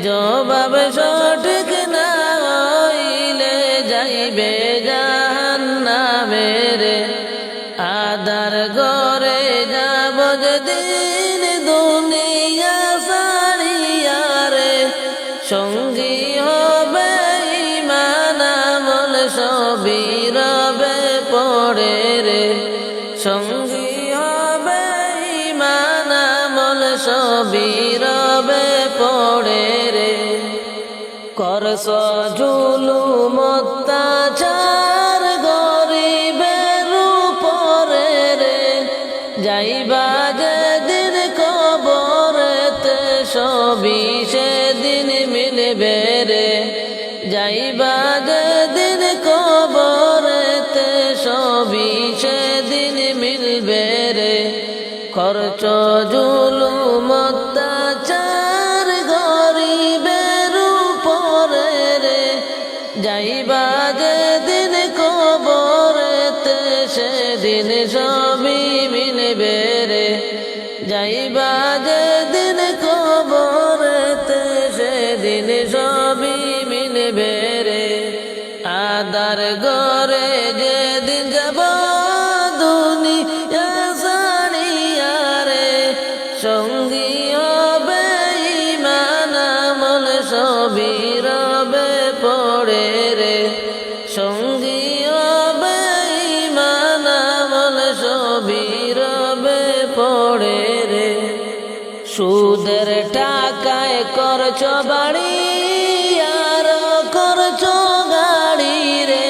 জবাব সঠিক না হইলে যাইবে জাহান্নামে রে। আদার ঘরে যাব দিন দুনিয়া সারিয়া রে সঙ্গী হবে ঈমান আমল সবই রবে পড়ে রে সঙ্গী হবে ঈমান আমল সবই রবে পড়ে রে করছ জুলুম অত্যাচার গরিবের উপরে রে যাইবা যেদিন কবরেতে সবই সেদিন মিলবে রে যাইবা যেদিন কবরেতে সবই সেদিন মিলবে রে করছ জুলুম অত্যাচার গরিবের উপরে রে যাইবা যেদিন কবরেতে সেদিন সবই মিলবে রে যাইবা যেদিন কবরেতে সেদিন সবই মিলবে রে আদার গরে যেদিন যাব দুনিয়া সারিয়া রে সঙ্গী হবে ঈমান আমল সবই রবে পড়ে রে সঙ্গী হবে ঈমান আমল সবই রবে পড়ে রে সুদের টাকায় করছ বাড়ি আর করছ গাড়ি রে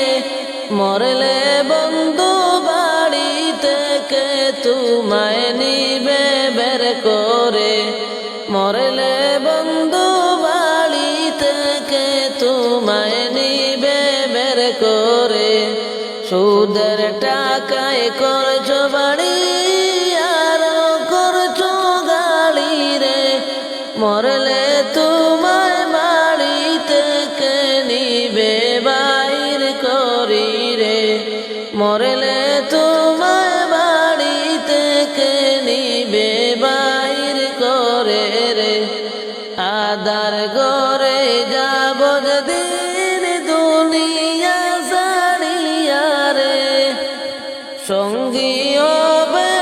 মরলে বন্ধু বাড়ি থেকে তোমায় নিবে বের করে মরলে বন্ধু বাড়ি থেকে তোমায় নিবে বের করে সুদের টাকায় করছ বাড়ি আর করছ গাড়ি রে মরলে তোমায় বাড়ি থেকে নিবে বাইর করি রে মরলে তোমায় বাড়ি থেকে নিবে বাইর করে রে আদার গরে যাব যেদিন দুনিয়া সারিয়া রে সঙ্গী হবে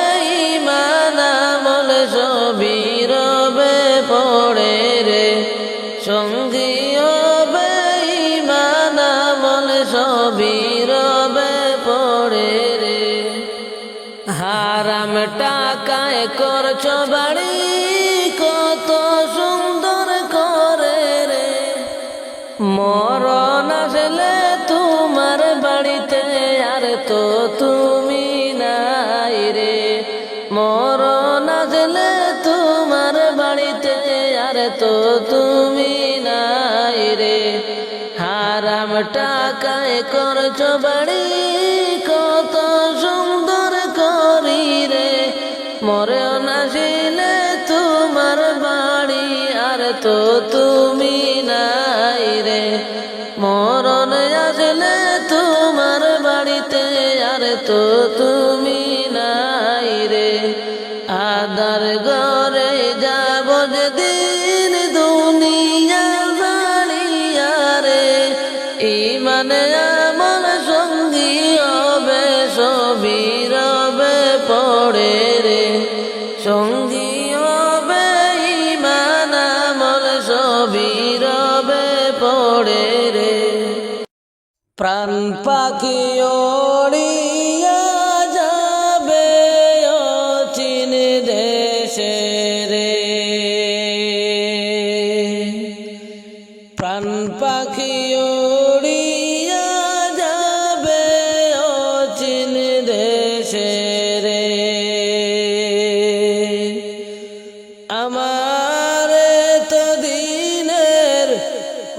ঈমান আমল সবই রবে পড়ে রে সঙ্গী হবে ঈমান আমল সবই রবে পড়ে রে হারাম টাকায় করছ বাড়ি কত সুন্দর করে রে মরণ আসলে তোমার বাড়িতে আর তো তুমি নাই রে মরণ আসলে তোমার বাড়িতে আর তো তুমি নাই রে হারাম টাকায় করছ বাড়ি কত সুন্দর করি রে মরণ আসিলে তোমার বাড়ি আর তো তুমি নাই রে মরণ আসলে তোমার বাড়িতে আর তো তুমি নাই রে আদার ঘরে যাব যেদিন দুনিয়া সারিয়া রে ঈমান আমল সঙ্গী হবে সবই রবে পড়ে রে সঙ্গী হবে ঈমান আমল সবই রবে পড়ে রে প্রাণ পাখি ওড়িয়া যাবে অচিন দেশে রে প্রাণ পাখি ওড়িয়া যাবে অচিন দেশে রে আমার তো দিনের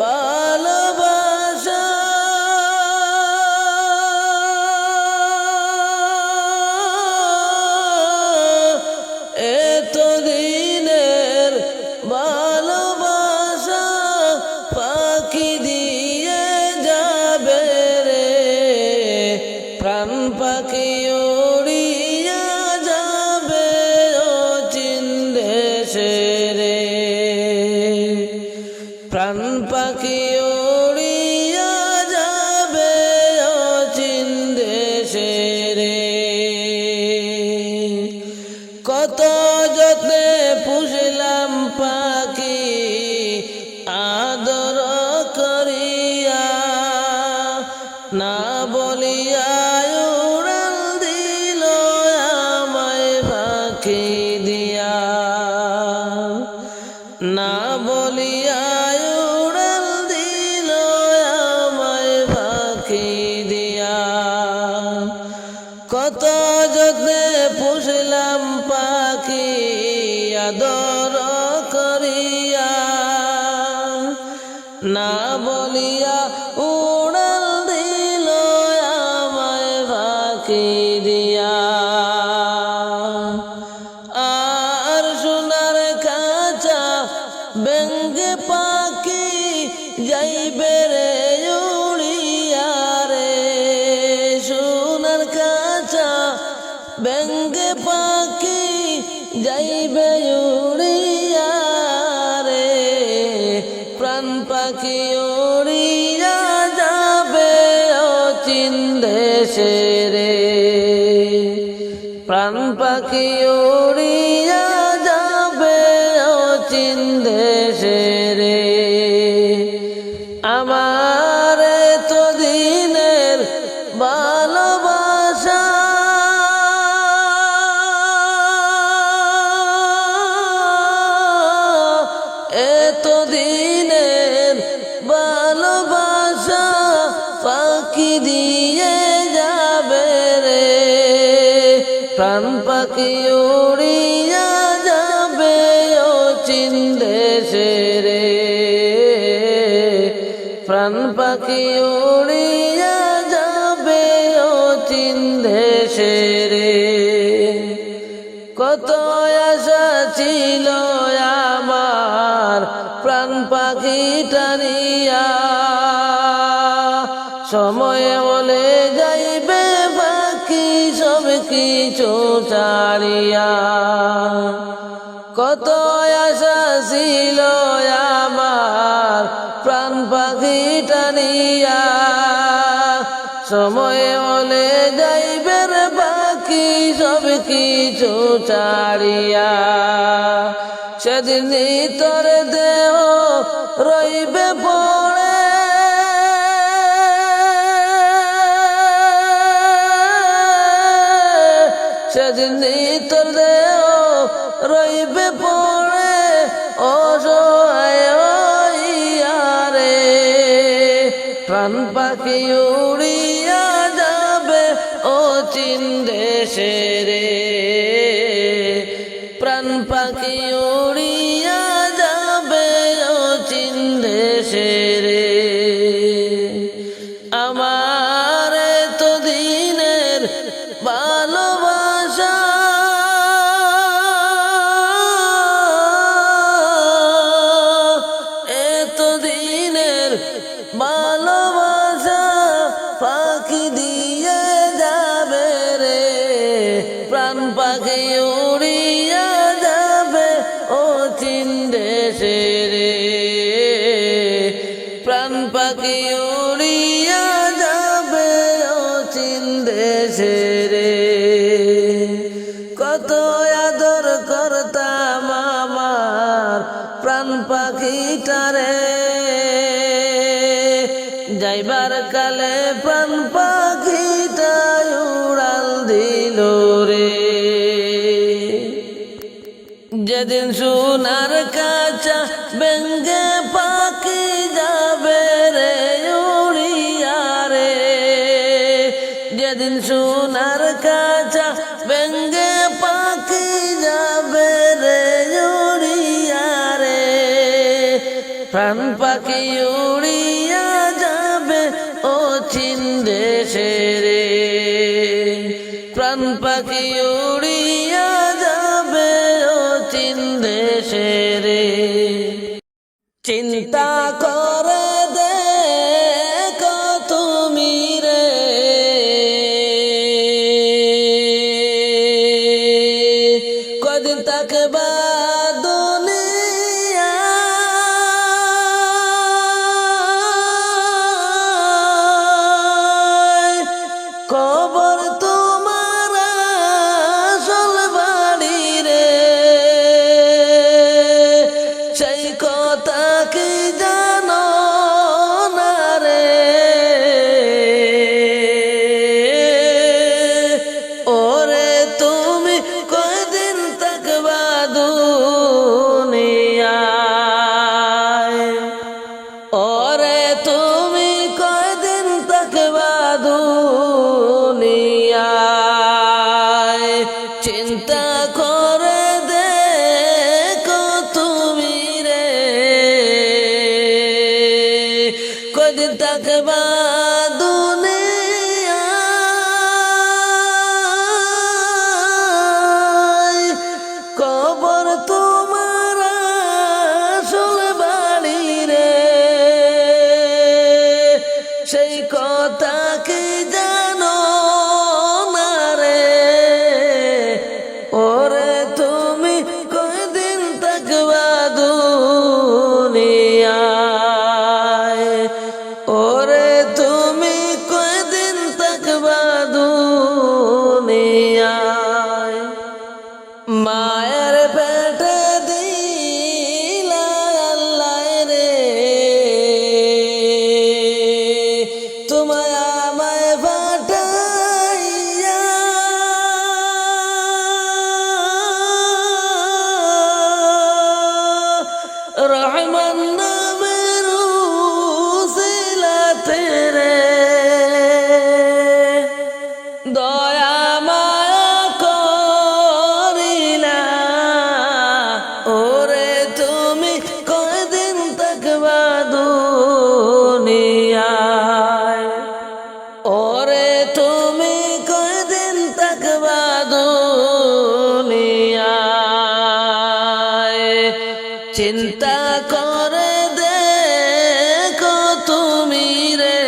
ভালোবাসা না বলিয়া উড়াল দিল আমায় ফাঁকি দিয়া, না বলিয়া উড়াল দিল আমায় ফাঁকি দিয়া। কত যত্নে পুষলাম পাখি আদর করিয়া, না বলিয়া উড়াল দিল আমায় ফাঁকি দিয়া। আর সোনার খাঁচা ভেঙে পাখি যাইবে রে উড়িয়া রে, সোনার খাঁচা ভেঙে পাখি যাইবে উড়িয়া রে, প্রাণ পাখি উড়িয়া যাবে অচিন দেশে রে, প্রাণ পাখি উড়িয়া যাবে অচিন দেশে রে। আমার তো দিনের ভালোবাসা এত দিনের ভালোবাসা ফাঁকি দিয়ে যাবে রে, প্রাণ পাখি উড়িয়া যাবে অচিন দেশে রে, প্রাণ পাখি উড়িয়া যাবে অচিন দেশে রে। কত আশা ছিল আমার প্রাণ পাখিটা নিয়া, সময় বলে যাইবে বাকি সব কিছু ছাড়িয়া। কত আশা ছিল আমার প্রাণ পাখিটা নিয়া, সময় বলে যাইবে রে বাকি সব কিছু ছাড়িয়া। সেদিন তোর দেহ রইবে পড়ে, সেদিন তোর দেহ রইবে পড়ে অসহায় হইয়া রে, প্রাণ পাখি উড়িয়া যাবে অচিন দেশে রে, প্রাণ পাখি উড়িয়া যাবে অচিন দেশে রে। আমার তো দিনের ভালোবাসা এত দিনের ভালোবাসা ফাঁকি দিয়ে যাবে রে, প্রাণ পাখি উড়িয়া যাবে অচিন দেশে রে, প্রাণ পাখি উড়িয়া যাবে অচিন দেশে রে। কত আদর করতাম আমার প্রাণ পাখিটারে, যাইবার কালে প্রাণ পাখিটা উড়াল দিল রে। যেদিন সোনার কাঁচা ভেঙে পাখি যাবে রে উড়িয়া রে, যেদিন সোনার কাঁচা ভেঙে পাখি যাবে রে উড়িয়া রে, প্রাণ পাখি উড়িয়া যাবে অচিন দেশে রে, প্রাণ পাখি উড়িয়া যাবে অচিন দেশে রে। চিন্তা করে দেখো তুমি রে, কদিন থাকবা দুনিয়ায়, কবর তোমার আসল বাড়ি রে, সেই কথা কি জানো থাকবা দুনিয়ায়, কবর তোমার আসল বাড়ি রে, সেই কথা কি জানো না রে? ওরে তুমি কয়দিন থাকবা দুনিয়ায়, ওরে তুমি কয়দিন থাকবা দুনিয়ায়। মায়ের পেটে দিলা আল্লাহ রে, তোমায় আমায় পাঠাইয়া, রহমান নামের উসিলাতে রে, দয়া মায়া করিলা, ওরে তুমি কয়দিন থাকবা দুনিয়ায়, ওরে তুমি কয়দিন থাকবা দুনিয়ায়। চিন্তা করে দেখো তুমি রে,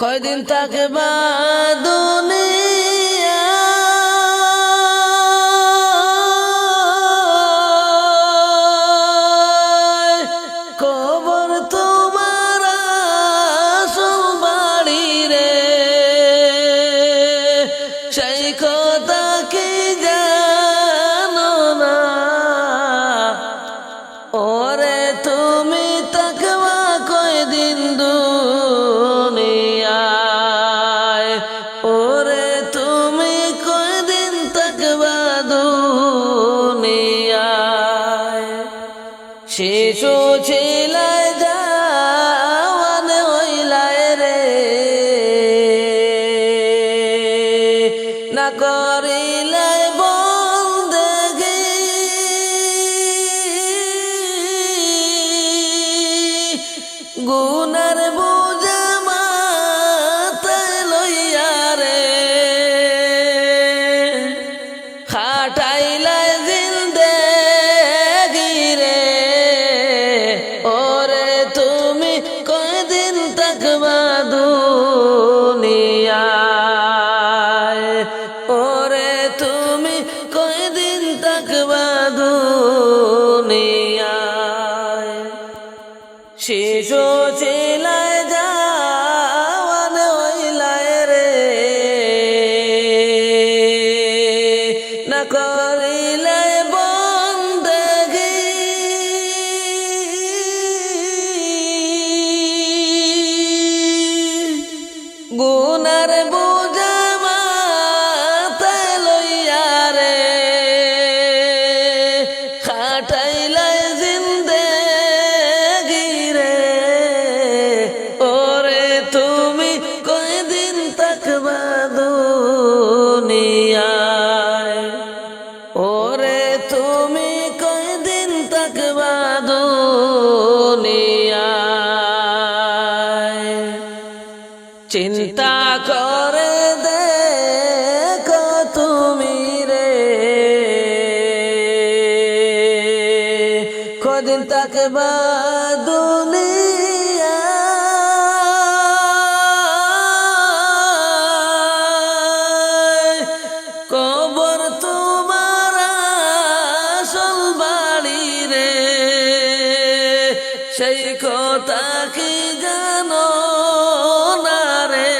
কয়দিন থাকবা দুনিয়ায়, কবর তোমার আসল বাড়ি রে, সেই কথা কি জানো না? ওরে তুমি থাকবা কয়দিন দুনিয়ায়, ওরে তুমি কয়দিন থাকবা দুনিয়ায়। শিশু ছিলায় জওয়ান হইলায় রে, না করিলাই বন্দেগি, গুনার বোঝা মাথায় লইয়া রে, খাটাইলাই জিন্দেগি রে, ওরে তুমি কয়দিন থাকবা দুনিয়ায়, ওরে তুমি কয়দিন থাকবা দুনিয়ায়। শিশু ছিলায় জওয়ান হইলায় রে, না করিলাই বন্দেগি, গুনার বোঝা মাথায় লইয়া রে, খাটাইলাই জিন্দেগি রে, ওরে তুমি কয়দিন থাকবা দুনিয়ায়, ওরে তুমি কয়দিন থাকবা দুনিয়ায়। চিন্তা করে দেখো তুমি রে, কদিন থাকবা দুনিয়ায়, কবর তোমার আসল বাড়ি রে, সেই কথা কি জানো না রে?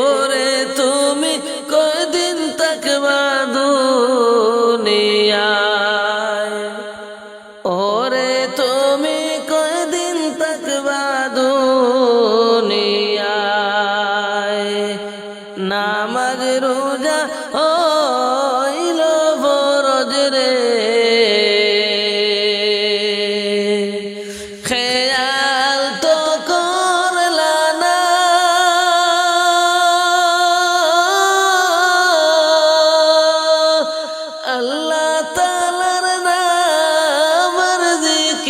ওরে তুমি কয়দিন থাকবা দুনিয়ায়, ওরে তুমি কয়দিন থাকবা দুনিয়ায়। নামাজ রোজা হইল ফরজ রে, খেয়াল তো করলা না, আল্লাহ তাআলার নামের জিকির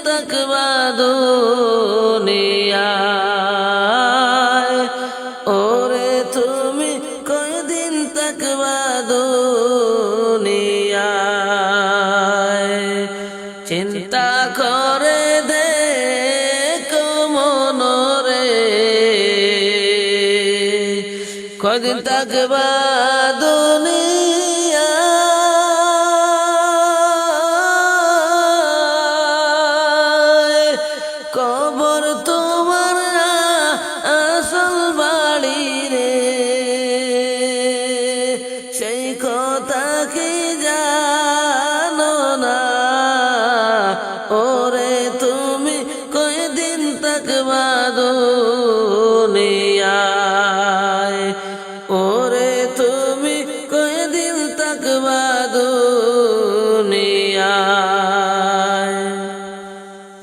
তাকবা দুনিয়ায়, ওরে তুমি কয়দিন তাকবা দুনিয়ায়। চিন্তা করে দেখো মনরে, কয়দিন তাকবা দুনিয়ায়। কবর তোমার আসল বাড়ি রে, সেই কথা কি জানো না? ওরে তুমি কয়দিন তাকবা দুনিয়ায়, ওরে তুমি কয়দিন তাকবা দুনিয়ায়।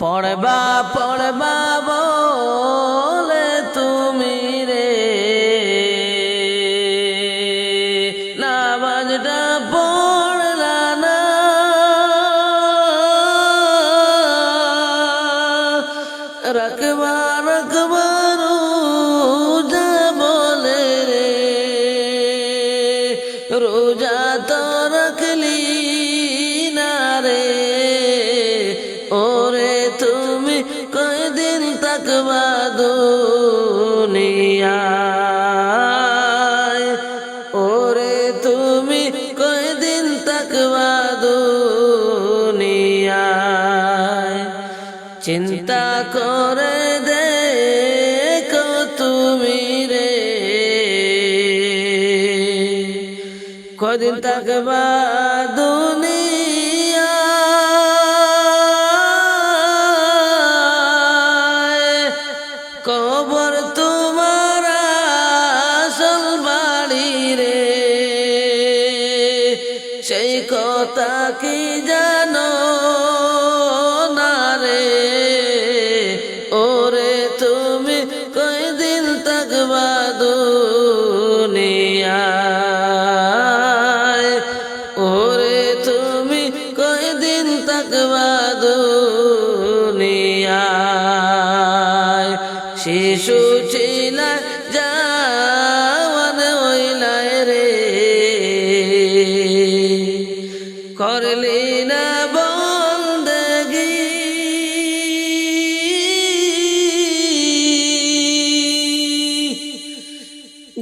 পড়বা পড়বা বলে তুমি রে, নামাজটা পড়লা না, রাখবা রাখবা রোজা বলে রে, রোজা তো রাখলি না রে। ওরে তুমি কয়দিন তাকবা দুনিয়ায়, ওরে তুমি কয়দিন তাকবা দুনিয়ায়। চিন্তা করে দেখো তুমি রে, কয়দিন তাকবা দুনিয়ায়। কবর তোমার আসল বাড়ি রে, সেই কথা কি জানো না রে? ওরে তুমি কয়দিন তাকবা দুনিয়ায়, ওরে তুমি কয়দিন তাকবা দুনিয়ায়। শিশু ছিলা জাওয়ান হইলাই রে, করলি না বন্দেগি,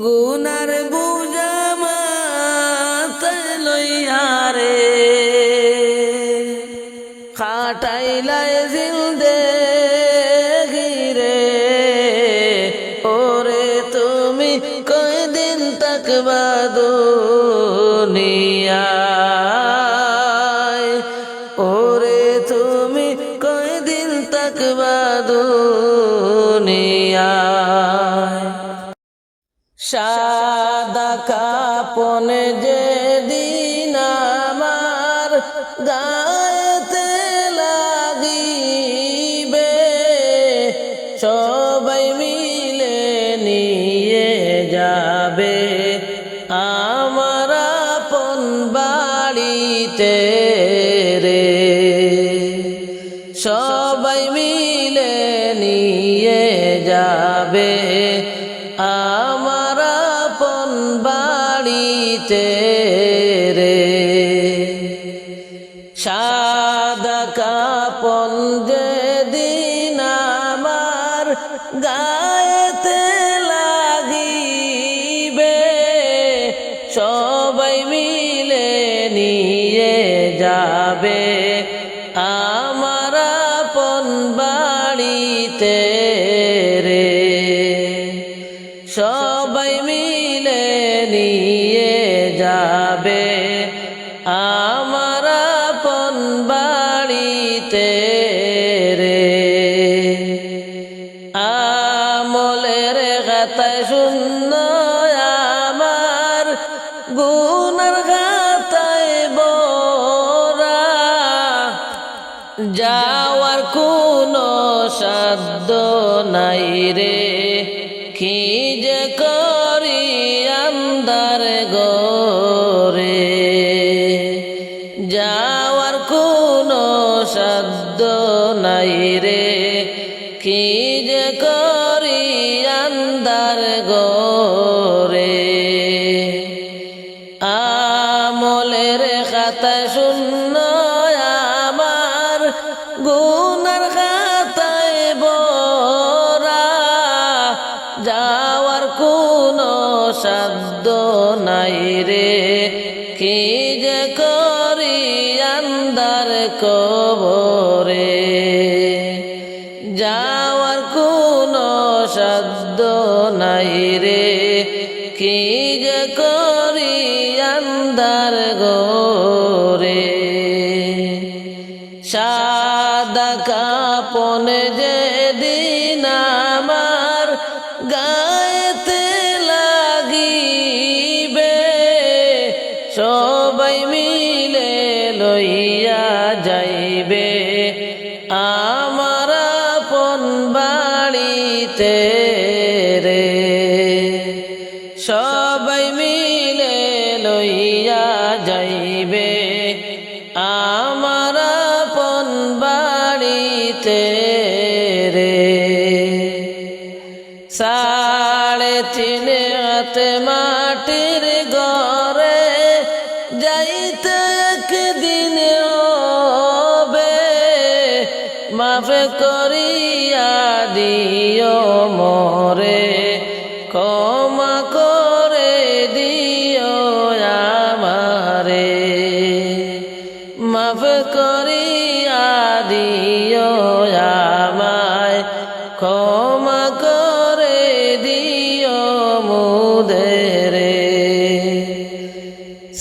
গুনার বুঝা মাথায় লইয়া রে, খাটাইলাই জিন্দেগি রে। ওরে তুমি কয়দিন তাকবা দুনিয়ায়, ওরে তুমি কয়দিন তাকবা দুনিয়ায়। সাদা কাপন যেদিন আমার গায়েতে লাগিবে, সবাই মিলে নিয়ে যাবে আমার আপন বাড়িতে রে, সবাই মিলে নিয়ে যাবে আমার আপন বাড়িতে রে। সাদা কাপন যেদিন আমার গায়েতে লাগিবে, সবাই মিলে নিয়ে যাবে আমার আপন বাড়িতে রে, সবাই মিলে নিয়ে যাবে আমার আপন বাড়িতে রে। আমলের গাতায় শূন্য আমার, গুনার গাতায় বরা, যাওয়ার কোনো সাধ্য নাই রে, কি যে করি আন্ধার গরে, যাওয়ার কোনো সাধ্য নাই। নাই রে কি যে করি আন্দার গোরে আমলের খাতা শূন্য আমার গুনার খাতায় বরা যাওয়ার কোনো সাধ্য নাই রে কি যে করি আন্দার কবরে যাওয়ার কোনো সাধ্য নাই রে কি যে করি আন্দার গোরে সাদা কাপন যে দিন আমার গায়েতে লাগিবে সবাই মিলে লইয়া যাইবে আমার আপন বাড়িতে রে সবাই মিলে লইয়া যাইবে আমার আপন বাড়িতে রে 3.5 হাত মাটির ঘরে যাইতে একদিন হবে মাফ করিয়া দিও মোরে ক্ষমা করে দিও আমারে মাফ করিয়া দিও আমায় ক্ষমা করে দিও মুদেরে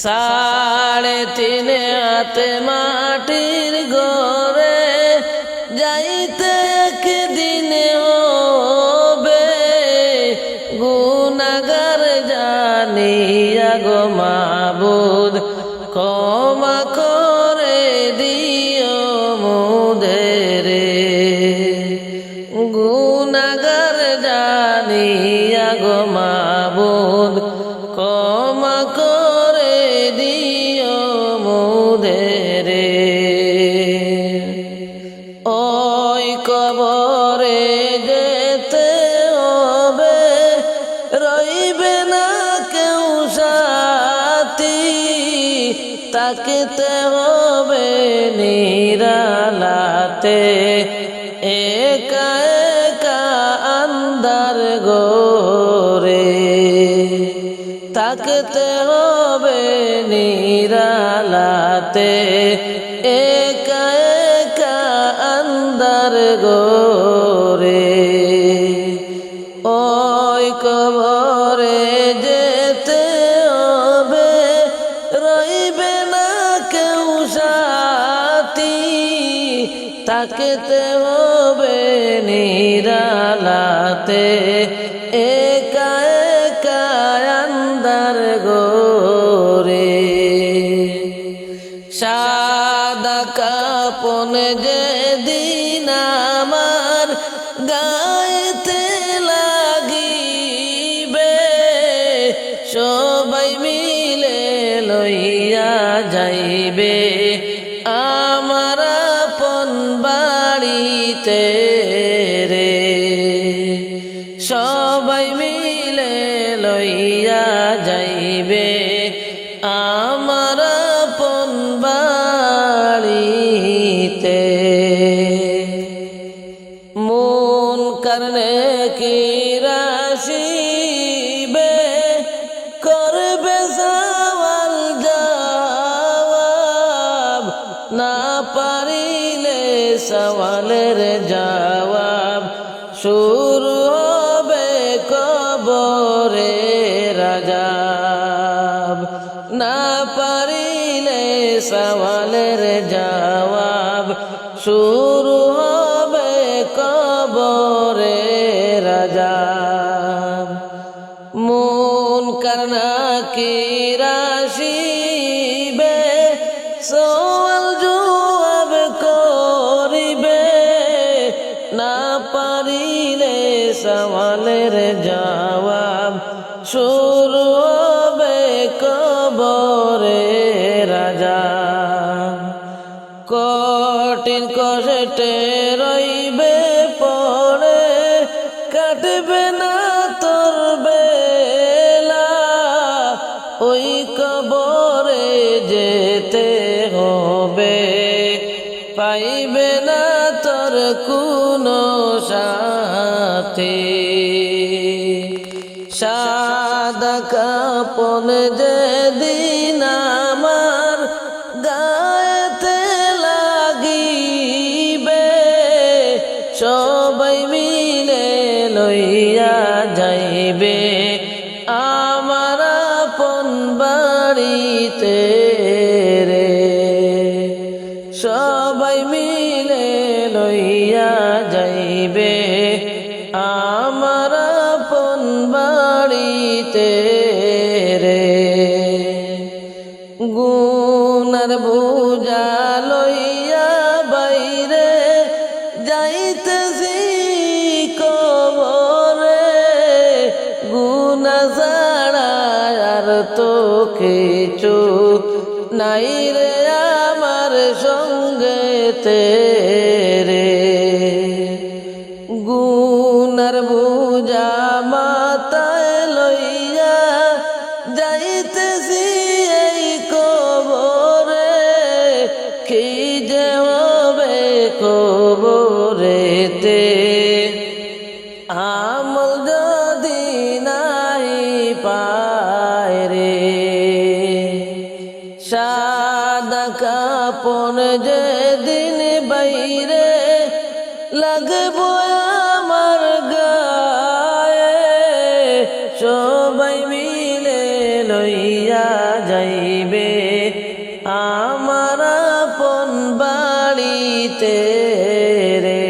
3.5 হাত মাটির ঘরে যাইতে একদিন হবে গুনাহগার জানিয়া গো মাবুদ ক্ষমা করে দিও মুদেরে গুনাহগার জানিয়া গো মাবুদ ক্ষমা করে দিও মুদেরে ওই কবরে যেতে হবে রইবে না কেউ সাথী তাকিতে হবে নিরালাতে একা একা আন্দার গোরে তাকিতে হবে নিরালাতে একা একা আন্দার গোরে ওই কবরে যেতে হবে রইবে না কেউ সাথী তাকিতে হবে নিরালাতে একা একা আন্দার গোরে সাদা কাপন যে দিন আমার গায়েতে লাগিবে সবাই মিলে লইয়া যাইবে আমার আপন বাড়িতে রে সবাই মিলে লইয়া যাইবে আমার আপন বাড়িতে মন কারণে কি রাশিবে করবে সওয়াল জবাব না পারিলে সওয়ালের জবাব শুরু হবে কবরে রাজাব না পারিলে সওয়ালের জবাব শুরু হবে কবরে রাজাব মুনকার নাকির আসিবে সওয়াল জবাব করিবে না পারিলে সওয়ালের জবাব শুরু হবে কবরে রাজাব কঠিন কষ্টে যেতে হবে, পাইবে না তোর কোনো সাথী। সাদা কাপন যেদিন আমার গায়েতে লাগিবে, সবাই মিলে লইয়া যাইবে আমার আপন বাড়িতে রে। সবাই মিলে লইয়া যাইবে আমার আপন বাড়িতে রে। গুনার বোঝা লইয়া বাইরে যাইতেছি কবরে, গুনাহ ছাড়া আর তো কিছু নাই রে আমার সঙ্গেতে রে। গুনার বোঝা মাথায় লইয়া যাইতেছি এই কবরে, কি যে হবে কবরেতে আমল যদি নাই পায় রে। সাদা কাপন যেদিন বাইরে লাগবো আমার গায়ে, সবাই মিলে লইয়া যাইবে আমার আপন বাড়িতে রে।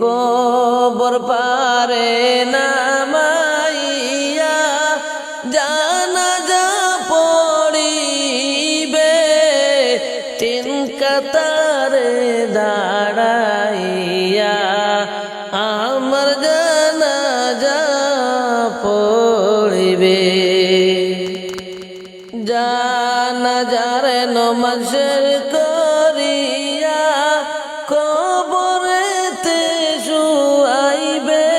কবর পারে নামাইয়া জানাজা পড়িবে, তিন কাতারে দাঁড়াইয়া আমার জানাজা পড়িবে। জানাজার নমাজ করিয়া কবরেতে শুয়াইবে,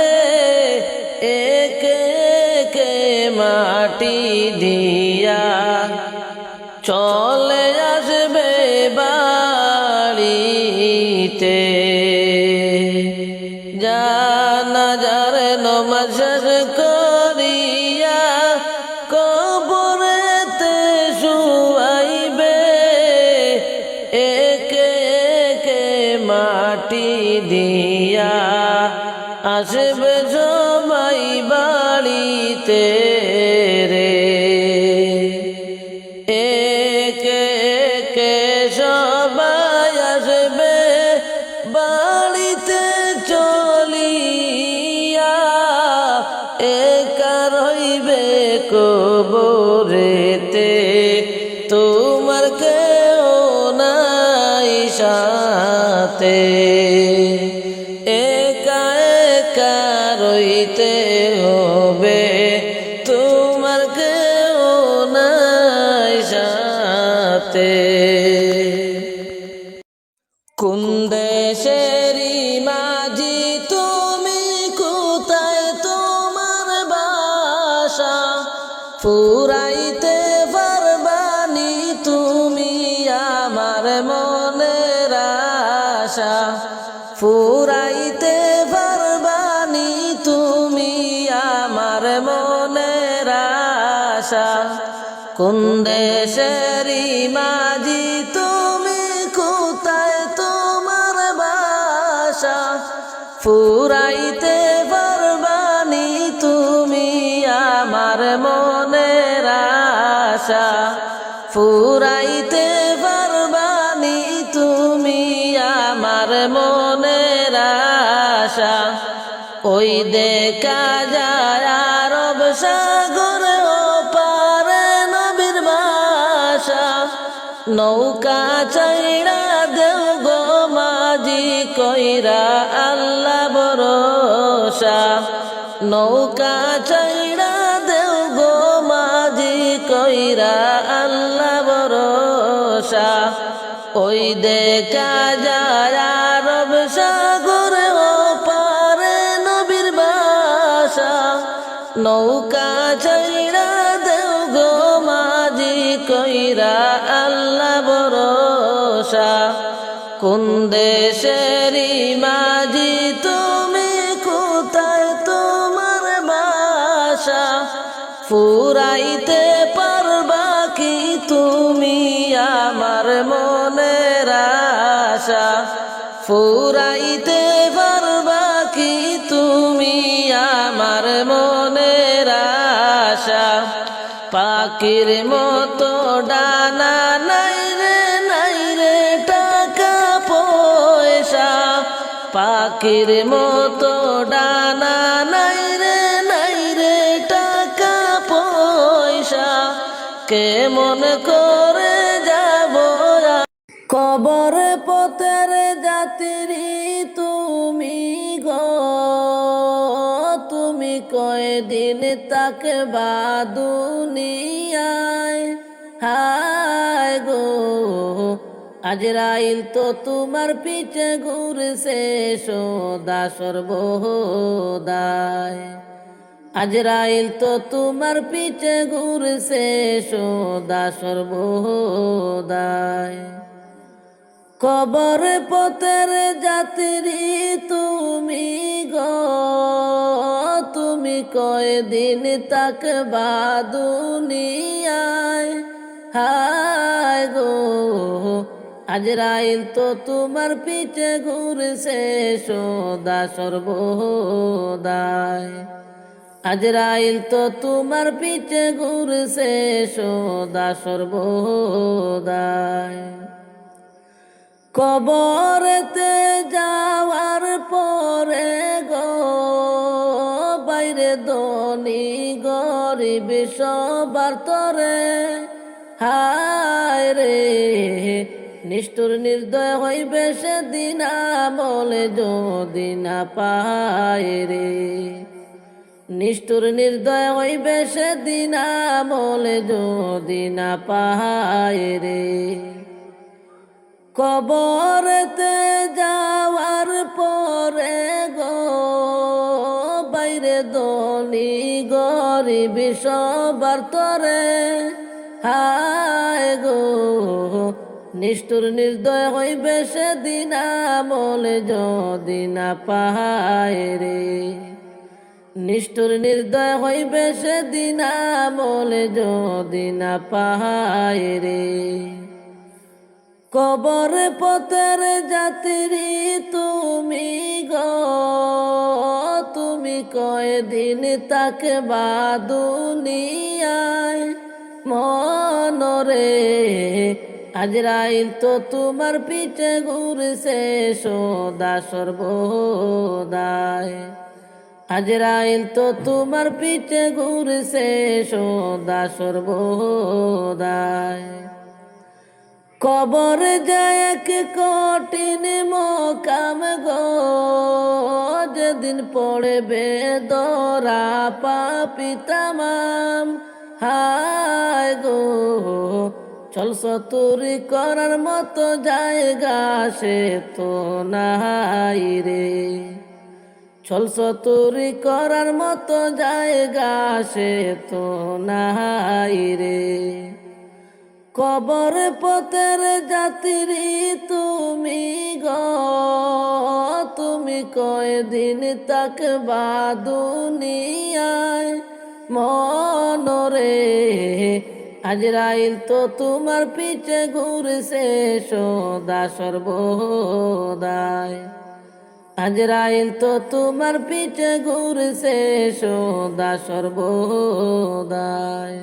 একে একে মাটি দিয়া চলে আসবে বাড়িতে। জানাজার নমাজ করিয়া কবরেতে শুয়াইবে, একে একে মাটি দিয়া আসবে সবাই বাড়িতে রে। একে একে সবাই আসবে বাড়িতে চলিয়া, একা রইবে কবরেতে তোমার কেউ নাই সাথে। একা একা রইতে হবে তোমার কেউ নাই সাথে। কোন দেশেরই মাঝি তুমি, কোথায় তোমার বাসা, ফুরাইতে পারবানি তুমি আমার মনের আশা। ফুরাইতে পারবানি তুমি আমার মনের আশা। কোন দেশেরই মাঝি তুমি, কোথায় তোমার বাসা, ফুরাইতে পারবানি তুমি আমার মনের আশা। ফুরাইতে পারবানি তুমি আমার মনের আশা। ওই দেখা যায় আরব সাগর ওপারে নবীর বাসা, নৌকা চাইড়া দেও গো মাঝি কইরা আল্লাহ ভরসা। নৌকা চাইড়া দেও গো মাঝি কইরা আল্লাহ ভরসা। ওই দেখা যায় আরব সাগর ওপারে নবীর বাসা, নৌকা চাইড়া দেও গো মাঝি কইরা ভরসা। কোন দেশেরই মাঝি তুমি, কোথায় তোমার বাসা? ফুরাইতে পারবা কি তুমি আমার মনের আশা? ফুরাইতে পারবা কি তুমি আমার মনের আশা? পাখির মতো ডানা নাই রে টাকা পয়সা। পাখির মতো ডানা নাই রে টাকা পয়সা। কেমন করে যাব কবর পথের যাত্রী তুমি গো? তুমি কয়দিন থাকবা দুনিয়ায়? হায় গো আজরাইল তো তোমার পিছে ঘুরছে সদা সর্বদাই। আজরাইল তো তোমার পিছে ঘুরছে সদা সর্বদাই। কবর পথের যাত্রী তুমি গো? তুমি কয়দিন থাকবা দুনিয়ায়? হায় গো আজরাইল তো তোমার পিছে ঘুরছে সদা সর্বদাই। আজরাইল তো তোমার পিছে ঘুরছে সদা সর্বদাই। কবরেতে যাওয়ার পরে গো বাইরে ধনী গরিব সবার তরে। হায় রে নিষ্ঠুর নির্দয় হইবে সেদিন আমলে যদি না পায় রে। নিষ্ঠুর নির্দয় হইবে সেদিন আমলে যদি না পায় রে। কবরেতে যাওয়ার পরে গো বাইরে ধনী গরিব সবার তরে। হায় গো নিষ্ঠুর নির্দয় হইবে সেদিন আমলে যদি না পায় রে। নিষ্ঠুর নির্দয় হইবে সেদিন আমলে যদি না পায় রে। কবর পথের যাত্রী তুমি গো? তুমি কয়দিন থাকবা দুনিয়ায়? মনরে আজরাইল তো তোমার পিছে ঘুরছে সদা সর্বদাই। আজরাইল তো তোমার পিছে ঘুরছে সদা সর্বদাই। কবর যায় এক কঠিন মোকাম গো, যেদিন পড়বে দরা পাপী তামাম। হায় গো চল চতুরি করার মতো জায়গা সে তো নাই রে। চল চতুরি করার মতো জায়গা সে তো নাই রে। কবর পথের যাত্রী তুমি গো? তুমি কয়দিন থাকবা দুনিয়ায়? মনরে আজরাইল তো তোমার পিছে ঘুরছে সদা সর্বদাই। আজরাইল তো তোমার পিছে ঘুরছে সদা সর্বদাই।